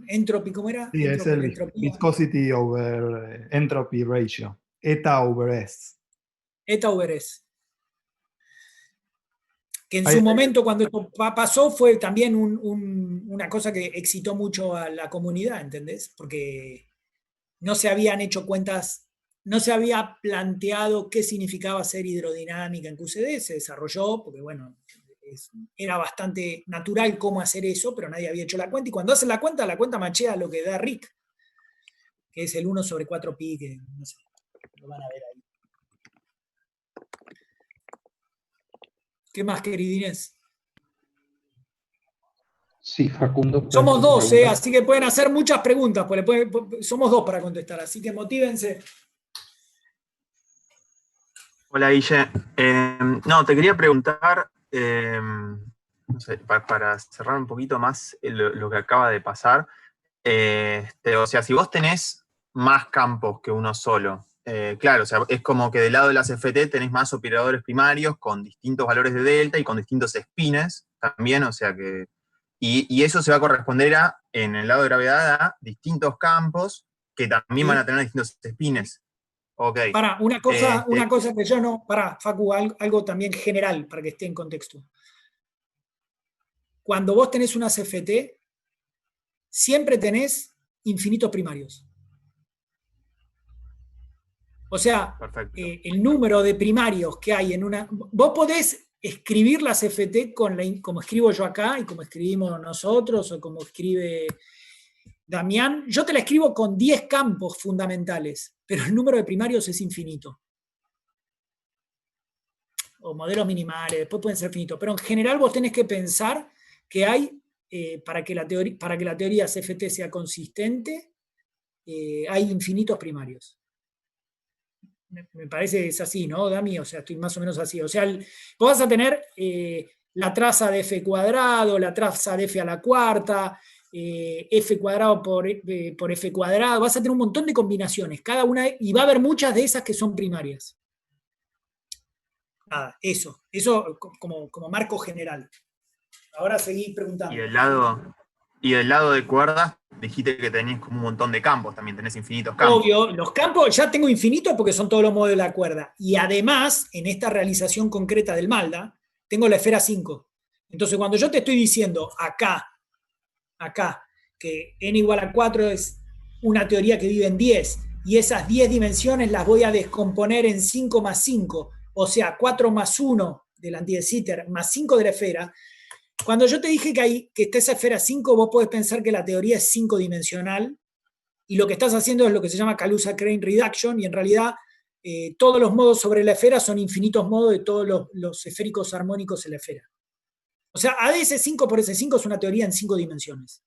Entropy, ¿cómo era? Sí, es el viscosity over entropy ratio. Eta over S. Eta over S. Que en su momento, cuando esto pasó, fue también una cosa que excitó mucho a la comunidad, ¿entendés? Porque no se habían hecho cuentas, no se había planteado qué significaba ser hidrodinámica en QCD, se desarrolló, porque bueno, era bastante natural cómo hacer eso, pero nadie había hecho la cuenta, y cuando hacen la cuenta machea lo que da Rick, que es el 1/4pi, que no sé, lo van a ver ahí. ¿Qué más, queridines? Sí, Facundo. Somos dos, así que pueden hacer muchas preguntas, somos dos para contestar, así que motívense. Hola, Guille. No, te quería preguntar, no sé, para cerrar un poquito más lo que acaba de pasar. O sea, si vos tenés más campos que uno solo, claro, o sea, es como que del lado de las FT tenés más operadores primarios con distintos valores de delta y con distintos spines también, o sea que... Y eso se va a corresponder en el lado de gravedad a distintos campos que también van a tener distintos spines. Okay. Una cosa que yo no... Facu, algo también general para que esté en contexto. Cuando vos tenés unas FT, siempre tenés infinitos primarios. O sea, el número de primarios que hay en una... Vos podés escribir las FT como escribo yo acá y como escribimos nosotros o como escribe Damián. Yo te la escribo con 10 campos fundamentales, pero el número de primarios es infinito. O modelos minimales, después pueden ser finitos. Pero en general vos tenés que pensar que hay, para que la teoría CFT sea consistente, hay infinitos primarios. Me parece que es así, ¿no, Dami? O sea, estoy más o menos así. O sea, vos vas a tener la traza de f cuadrado, la traza de f a la cuarta, f cuadrado por f cuadrado, vas a tener un montón de combinaciones, cada una, y va a haber muchas de esas que son primarias. Nada, eso como marco general. Ahora seguí preguntando. Y del lado de cuerdas, dijiste que tenés como un montón de campos, también tenés infinitos campos. Obvio, los campos ya tengo infinitos porque son todos los modos de la cuerda. Y además, en esta realización concreta del Malda, tengo la esfera 5. Entonces, cuando yo te estoy diciendo acá, que n igual a 4 es una teoría que vive en 10, y esas 10 dimensiones las voy a descomponer en 5 más 5, o sea, 4 más 1 del anti de Sitter más 5 de la esfera. Cuando yo te dije que está esa esfera 5, vos podés pensar que la teoría es 5-dimensional, y lo que estás haciendo es lo que se llama Kaluza-Crane Reduction, y en realidad todos los modos sobre la esfera son infinitos modos de todos los esféricos armónicos en la esfera. O sea, ADS5 por S5 es una teoría en 5 dimensiones,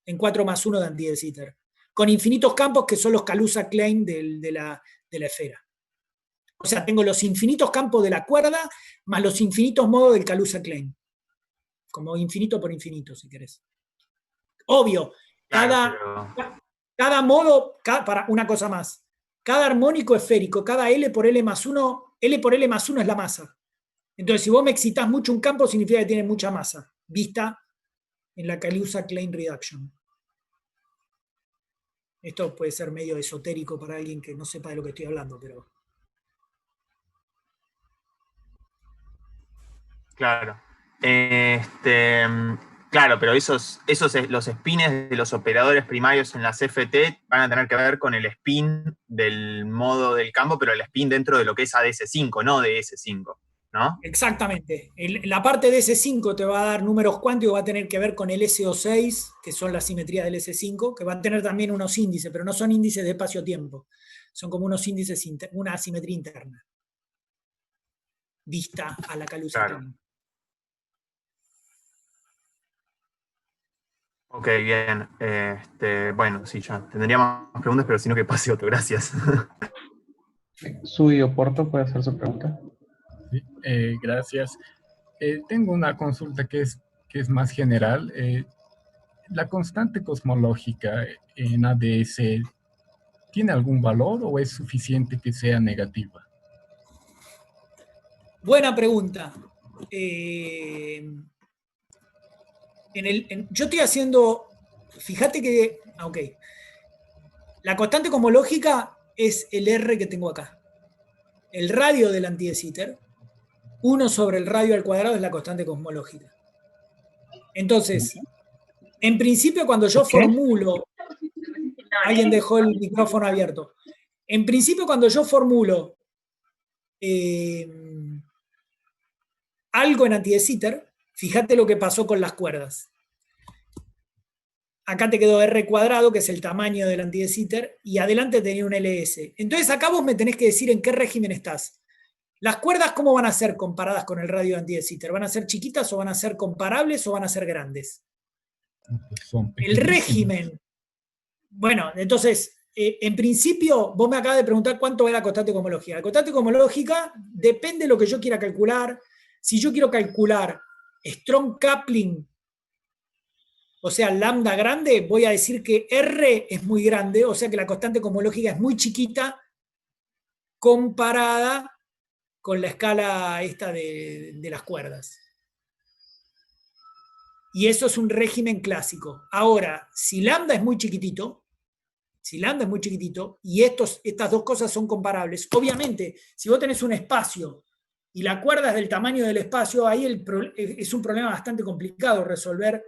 en 4 más 1 de anti de Sitter, con infinitos campos que son los Kaluza-Klein de la esfera. O sea, tengo los infinitos campos de la cuerda más los infinitos modos del Kaluza-Klein. Como infinito por infinito, si querés. Obvio, cada modo, para una cosa más, cada armónico esférico, cada L por L más 1, L por L más 1 es la masa. Entonces, si vos me excitás mucho un campo, significa que tiene mucha masa, vista en la Kaluza-Klein Reduction. Esto puede ser medio esotérico para alguien que no sepa de lo que estoy hablando, pero... Claro. Claro, pero los spins de los operadores primarios en las FT van a tener que ver con el spin del modo del campo, pero el spin dentro de lo que es ADS5, no de S5, ¿no? Exactamente. La parte de S5 te va a dar números cuánticos, va a tener que ver con el SO6, que son las simetrías del S5, que van a tener también unos índices, pero no son índices de espacio-tiempo. Son como unos índices, una asimetría interna. Vista a la Kaluza-Klein. Claro. Ok, bien. Bueno, sí, ya tendría más preguntas, pero si no que pase otro. Gracias. Sui Oporto puede hacer su pregunta. Sí, gracias. Tengo una consulta que es más general. ¿La constante cosmológica en ADS tiene algún valor o es suficiente que sea negativa? Buena pregunta. Yo estoy haciendo, fíjate que, ok, la constante cosmológica es el R que tengo acá. El radio del anti de Sitter, 1 sobre el radio al cuadrado es la constante cosmológica. Entonces, en principio cuando yo formulo, alguien dejó el micrófono abierto, en principio cuando yo formulo algo en anti de Sitter, fíjate lo que pasó con las cuerdas. Acá te quedó R cuadrado, que es el tamaño del anti de Sitter, y adelante tenía un LS. Entonces acá vos me tenés que decir en qué régimen estás. Las cuerdas, ¿cómo van a ser comparadas con el radio de anti de Sitter? ¿Van a ser chiquitas o van a ser comparables o van a ser grandes? El régimen. Bueno, entonces, en principio, vos me acabas de preguntar cuánto es la constante cosmológica. La constante cosmológica depende de lo que yo quiera calcular. Si yo quiero calcular strong coupling, o sea, lambda grande, voy a decir que R es muy grande, o sea que la constante cosmológica es muy chiquita comparada con la escala esta de las cuerdas. Y eso es un régimen clásico. Ahora, si lambda es muy chiquitito, y estas dos cosas son comparables, obviamente, si vos tenés un espacio y la cuerda es del tamaño del espacio, ahí es un problema bastante complicado resolver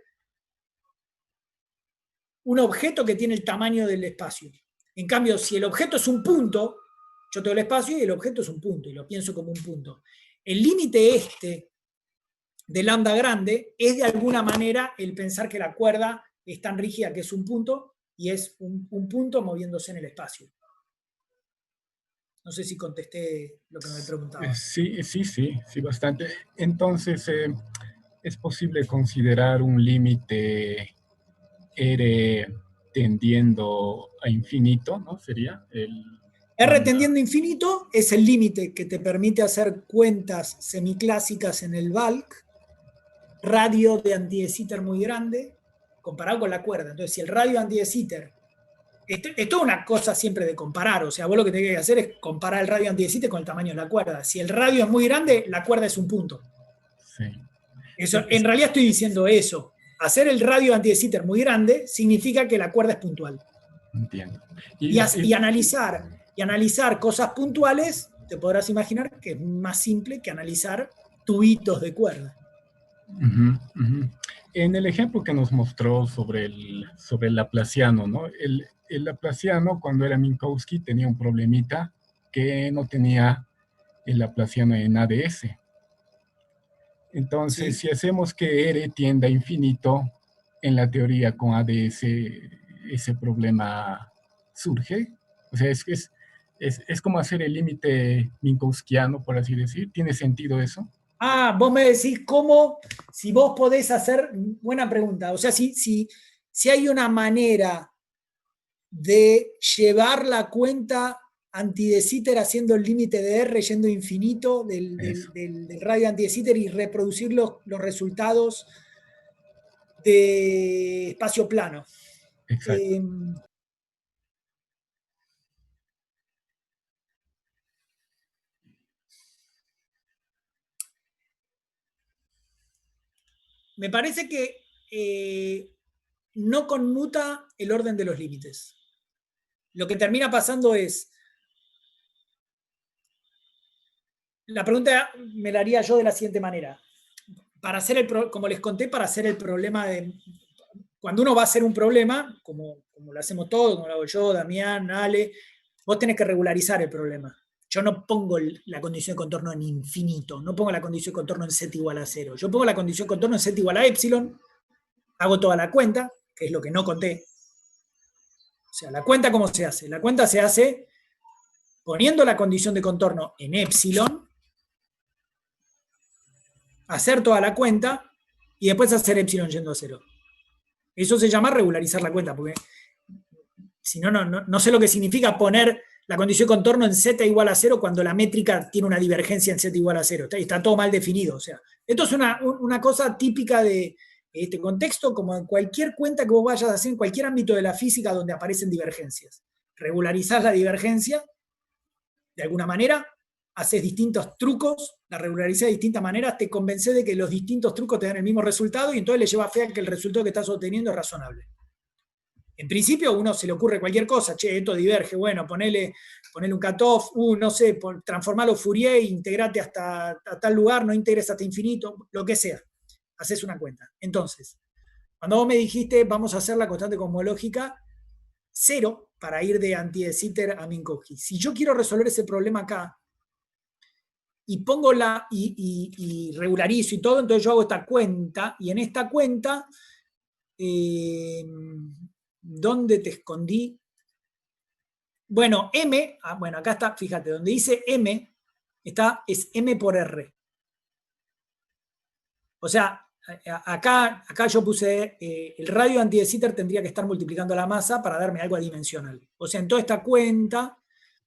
un objeto que tiene el tamaño del espacio. En cambio, si el objeto es un punto, yo tengo el espacio y el objeto es un punto, y lo pienso como un punto. El límite de lambda grande es de alguna manera el pensar que la cuerda es tan rígida que es un punto, y es un punto moviéndose en el espacio. No sé si contesté lo que me preguntaba. Sí, bastante. Entonces, ¿es posible considerar un límite R tendiendo a infinito, ¿no? Sería el... R tendiendo a infinito es el límite que te permite hacer cuentas semiclásicas en el bulk, radio de anti de Sitter muy grande, comparado con la cuerda. Entonces, si el radio de anti de Sitter, esto es una cosa siempre de comparar, o sea, vos lo que tenés que hacer es comparar el radio anti de Sitter con el tamaño de la cuerda. Si el radio es muy grande, la cuerda es un punto. Sí. Eso, en realidad estoy diciendo eso. Hacer el radio anti de Sitter muy grande significa que la cuerda es puntual. Entiendo. Y analizar cosas puntuales, te podrás imaginar que es más simple que analizar tubitos de cuerda. En el ejemplo que nos mostró sobre el laplaciano, ¿no? El laplaciano, cuando era Minkowski, tenía un problemita que no tenía el laplaciano en ADS. Entonces, si hacemos que R tienda a infinito, en la teoría con ADS ese problema surge. O sea, es como hacer el límite minkowskiano, por así decir. ¿Tiene sentido eso? Ah, vos me decís cómo, si vos podés hacer, buena pregunta, o sea, si hay una manera de llevar la cuenta anti de Sitter haciendo el límite de R yendo infinito del radio anti de Sitter y reproducir los resultados de espacio plano. Exacto. Me parece que no conmuta el orden de los límites. Lo que termina pasando es, la pregunta me la haría yo de la siguiente manera. Para hacer como les conté, para hacer el problema de... Cuando uno va a hacer un problema, como lo hacemos todos, como lo hago yo, Damián, Ale, vos tenés que regularizar el problema. Yo no pongo la condición de contorno en infinito, no pongo la condición de contorno en z igual a 0. Yo pongo la condición de contorno en z igual a epsilon, hago toda la cuenta, que es lo que no conté. O sea, ¿la cuenta cómo se hace? La cuenta se hace poniendo la condición de contorno en epsilon, hacer toda la cuenta y después hacer epsilon yendo a 0. Eso se llama regularizar la cuenta, porque si no sé lo que significa poner la condición de contorno en z igual a 0 cuando la métrica tiene una divergencia en z igual a 0. Está todo mal definido. O sea, esto es una cosa típica de este contexto, como en cualquier cuenta que vos vayas a hacer en cualquier ámbito de la física donde aparecen divergencias. Regularizás la divergencia de alguna manera, haces distintos trucos, la regularizás de distintas maneras, te convences de que los distintos trucos te dan el mismo resultado y entonces le lleva fe a que el resultado que estás obteniendo es razonable. En principio a uno se le ocurre cualquier cosa, esto diverge, bueno, ponele un cutoff, no sé, transformarlo Fourier, integrate hasta tal lugar, no integres hasta infinito, lo que sea. Haces una cuenta. Entonces, cuando vos me dijiste, vamos a hacer la constante cosmológica 0 para ir de anti de Sitter a Minkowski. Si yo quiero resolver ese problema acá, y pongo y regularizo y todo, entonces yo hago esta cuenta, y en esta cuenta, ¿dónde te escondí? Bueno, M, bueno, acá está, fíjate, donde dice M, es M por R. O sea, acá yo puse, el radio anti de Sitter tendría que estar multiplicando la masa para darme algo adimensional. O sea, en toda esta cuenta,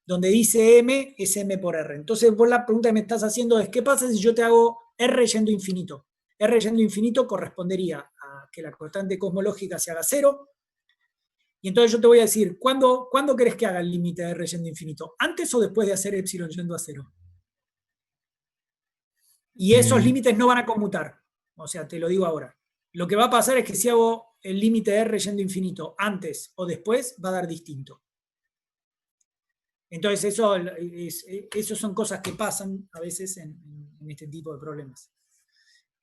donde dice M, es M por R. Entonces vos la pregunta que me estás haciendo es, ¿qué pasa si yo te hago R yendo infinito? R yendo infinito correspondería a que la constante cosmológica se haga 0. Y entonces yo te voy a decir, ¿cuándo querés que haga el límite de R yendo infinito? ¿Antes o después de hacer epsilon yendo a 0? Y esos límites no van a conmutar. O sea, te lo digo ahora. Lo que va a pasar es que si hago el límite de R yendo infinito antes o después, va a dar distinto. Entonces, eso son cosas que pasan a veces en este tipo de problemas.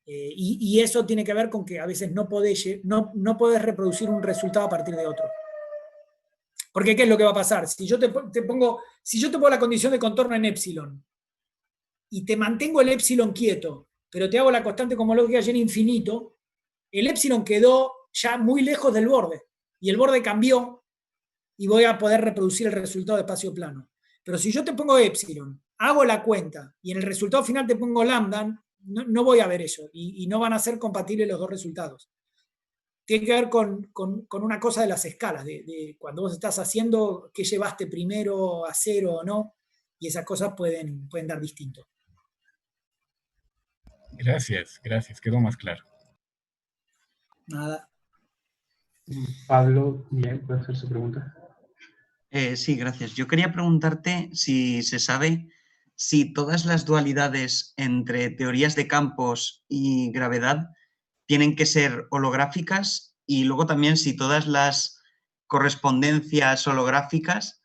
Y eso tiene que ver con que a veces no podés reproducir un resultado a partir de otro. Porque ¿qué es lo que va a pasar? Si yo te pongo la condición de contorno en epsilon y te mantengo el epsilon quieto, pero te hago la constante cosmológica en infinito, el epsilon quedó ya muy lejos del borde y el borde cambió y voy a poder reproducir el resultado de espacio plano. Pero si yo te pongo epsilon, hago la cuenta y en el resultado final te pongo lambda, no voy a ver eso y no van a ser compatibles los dos resultados. tiene que ver con una cosa de las escalas, de cuando vos estás haciendo, qué llevaste primero a cero o no, y esas cosas pueden dar distinto. Gracias, quedó más claro. Nada. Pablo, bien, ¿puede hacer su pregunta? Sí, gracias. Yo quería preguntarte si se sabe si todas las dualidades entre teorías de campos y gravedad tienen que ser holográficas, y luego también si todas las correspondencias holográficas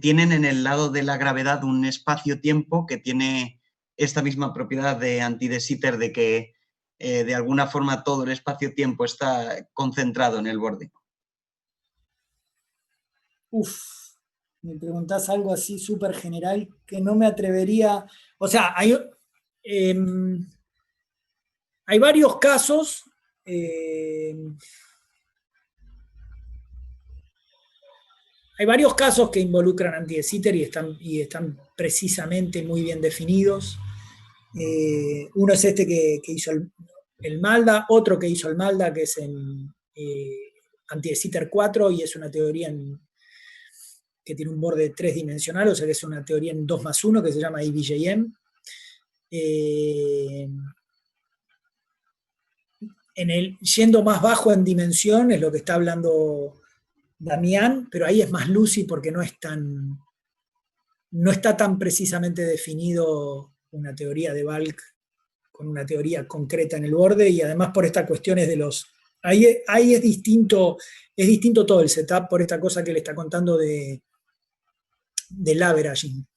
tienen en el lado de la gravedad un espacio-tiempo que tiene esta misma propiedad de anti de Sitter, de que de alguna forma todo el espacio-tiempo está concentrado en el borde. Me preguntás algo así súper general que no me atrevería. O sea, hay varios casos. Hay varios casos que involucran anti de Sitter y están precisamente muy bien definidos. Uno es este que hizo el Malda, otro que hizo el Malda, que es en anti de Sitter 4, y es una teoría que tiene un borde tridimensional, o sea que es una teoría en 2+1 que se llama IBJM. Yendo más bajo en dimensión es lo que está hablando Damián, pero ahí es más Lucy porque no está tan precisamente definido una teoría de Bulk con una teoría concreta en el borde, y además por estas cuestiones de los... Ahí es distinto todo el setup por esta cosa que le está contando del averaging.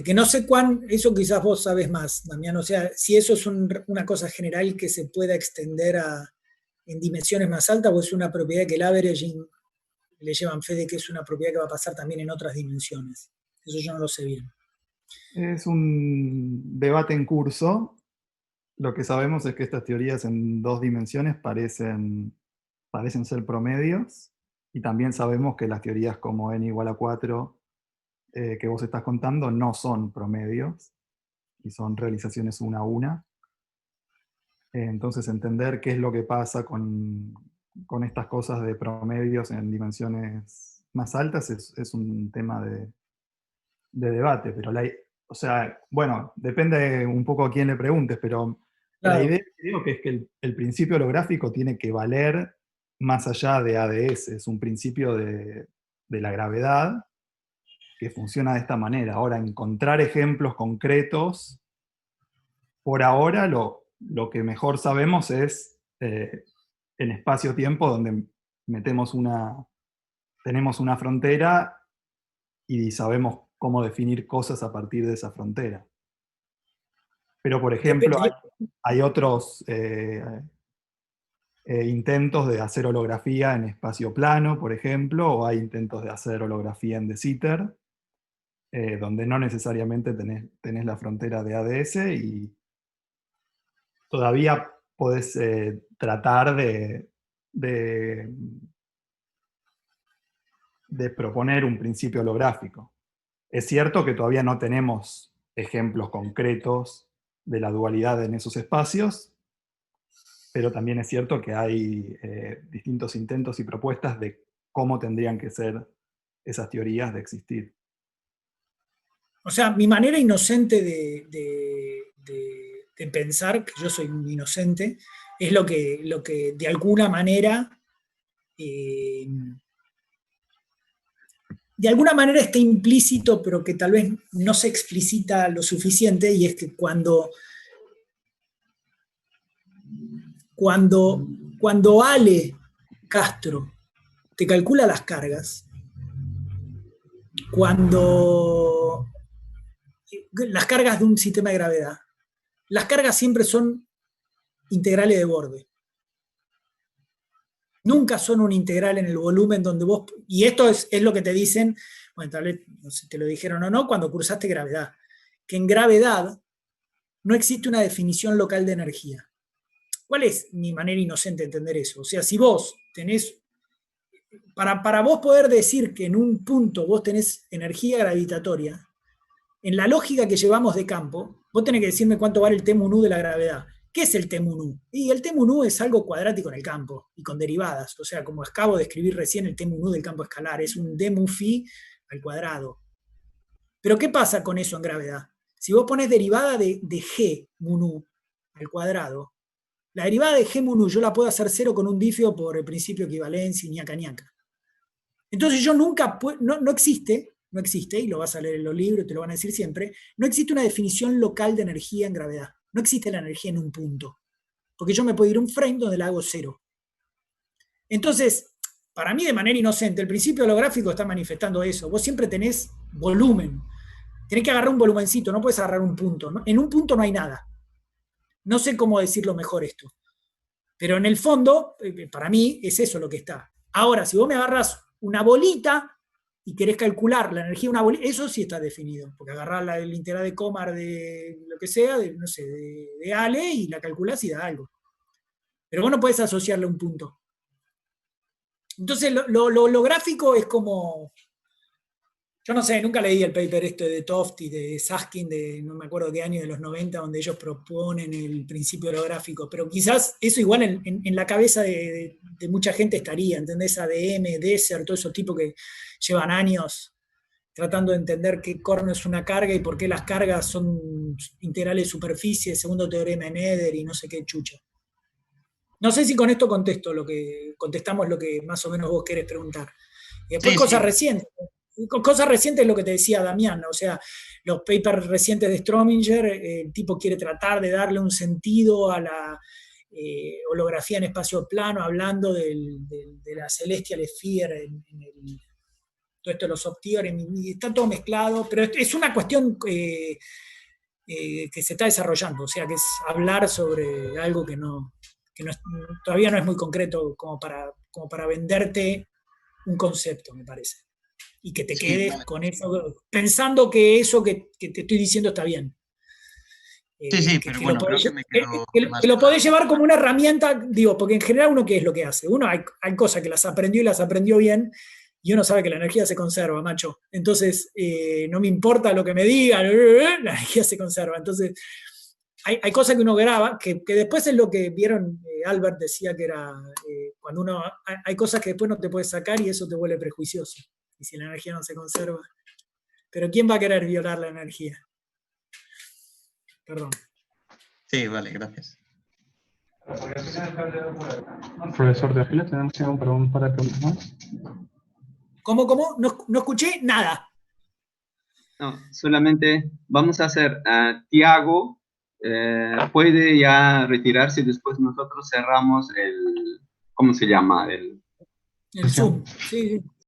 Que no sé eso quizás vos sabés más, Damián, o sea, si eso es una cosa general que se pueda extender en dimensiones más altas, o es una propiedad que el averaging le llevan fe de que es una propiedad que va a pasar también en otras dimensiones. Eso yo no lo sé bien. Es un debate en curso. Lo que sabemos es que estas teorías en 2 dimensiones parecen ser promedios, y también sabemos que las teorías como n igual a 4 que vos estás contando no son promedios, y son realizaciones una a una. Entonces entender qué es lo que pasa con estas cosas de promedios en dimensiones más altas es un tema de debate, pero o sea, bueno, depende un poco a quién le preguntes, pero claro, la idea creo que es que el principio holográfico tiene que valer más allá de ADS, es un principio de la gravedad que funciona de esta manera. Ahora, encontrar ejemplos concretos, por ahora lo que mejor sabemos es en espacio-tiempo, donde tenemos una frontera y sabemos cómo definir cosas a partir de esa frontera. Pero, por ejemplo, hay otros intentos de hacer holografía en espacio plano, por ejemplo, o hay intentos de hacer holografía en de Sitter, donde no necesariamente tenés la frontera de ADS, y todavía podés tratar de proponer un principio holográfico. Es cierto que todavía no tenemos ejemplos concretos de la dualidad en esos espacios, pero también es cierto que hay distintos intentos y propuestas de cómo tendrían que ser esas teorías de existir. O sea, mi manera inocente de pensar, que yo soy muy inocente, es lo que de alguna manera está implícito, pero que tal vez no se explicita lo suficiente, y es que cuando Ale Castro te calcula las cargas, las cargas de un sistema de gravedad, las cargas siempre son integrales de borde. Nunca son una integral en el volumen donde vos... Y esto es lo que te dicen, bueno, tal vez no sé si te lo dijeron o no, cuando cursaste gravedad. Que en gravedad no existe una definición local de energía. ¿Cuál es mi manera inocente de entender eso? O sea, si vos tenés... Para vos poder decir que en un punto vos tenés energía gravitatoria, en la lógica que llevamos de campo, vos tenés que decirme cuánto vale el T-mu nu de la gravedad. ¿Qué es el T mu nu? Y el T mu nu es algo cuadrático en el campo y con derivadas. O sea, como acabo de escribir recién, el T mu nu del campo escalar es un d mu phi al cuadrado. Pero ¿qué pasa con eso en gravedad? Si vos pones derivada de G mu nu al cuadrado, la derivada de G mu nu yo la puedo hacer cero con un difio por el principio de equivalencia y ñaca ñaca. Entonces yo nunca, no existe, y lo vas a leer en los libros, te lo van a decir siempre, no existe una definición local de energía en gravedad. No existe la energía en un punto. Porque yo me puedo ir a un frame donde la hago cero. Entonces, para mí de manera inocente, el principio holográfico está manifestando eso. Vos siempre tenés volumen. Tenés que agarrar un volumencito, no puedes agarrar un punto, ¿no? En un punto no hay nada. No sé cómo decirlo mejor esto. Pero en el fondo, para mí, es eso lo que está. Ahora, si vos me agarras una bolita y querés calcular la energía de una bolita, eso sí está definido. Porque agarrás el integral de Komar de lo que sea, no sé, de Ale, y la calculás y da algo. Pero vos no podés asociarle a un punto. Entonces, lo gráfico es como... Yo no sé, nunca leí el paper de Toft y de Saskin, de no me acuerdo qué año, de los 90, donde ellos proponen el principio holográfico, pero quizás eso igual en la cabeza de mucha gente estaría, ¿entendés? ADM, Desert, todos esos tipos que llevan años tratando de entender qué corno es una carga y por qué las cargas son integrales de superficie, segundo teorema de Nether y no sé qué chucha. No sé si con esto contestamos lo que más o menos vos querés preguntar. Y después cosas recientes. Cosas recientes es lo que te decía Damián, o sea, los papers recientes de Strominger, el tipo quiere tratar de darle un sentido a la holografía en espacio plano, hablando de la celestial sphere, todo esto de los optiores, y está todo mezclado, pero es una cuestión que se está desarrollando, o sea, que es hablar sobre algo que todavía no es muy concreto como para venderte un concepto, me parece. Y que te quedes con eso, pensando que eso que te estoy diciendo está bien. Pero bueno, creo que me quedo que lo podés llevar como una herramienta, digo, porque en general uno, ¿qué es lo que hace? Uno hay cosas que las aprendió y las aprendió bien, y uno sabe que la energía se conserva, macho. Entonces, no me importa lo que me digan, la energía se conserva. Entonces, hay cosas que uno graba, que después es lo que vieron, Albert decía que era, cuando uno, hay cosas que después no te puedes sacar y eso te vuelve prejuicioso. Y si la energía no se conserva. Pero ¿quién va a querer violar la energía? Perdón. Sí, vale, gracias. Profesor de Ágiles, tenemos tiempo para un par de preguntas más. ¿Cómo? No escuché nada. No, solamente vamos a hacer Tiago puede ya retirarse y después nosotros cerramos ¿cómo se llama? El Zoom. Sí.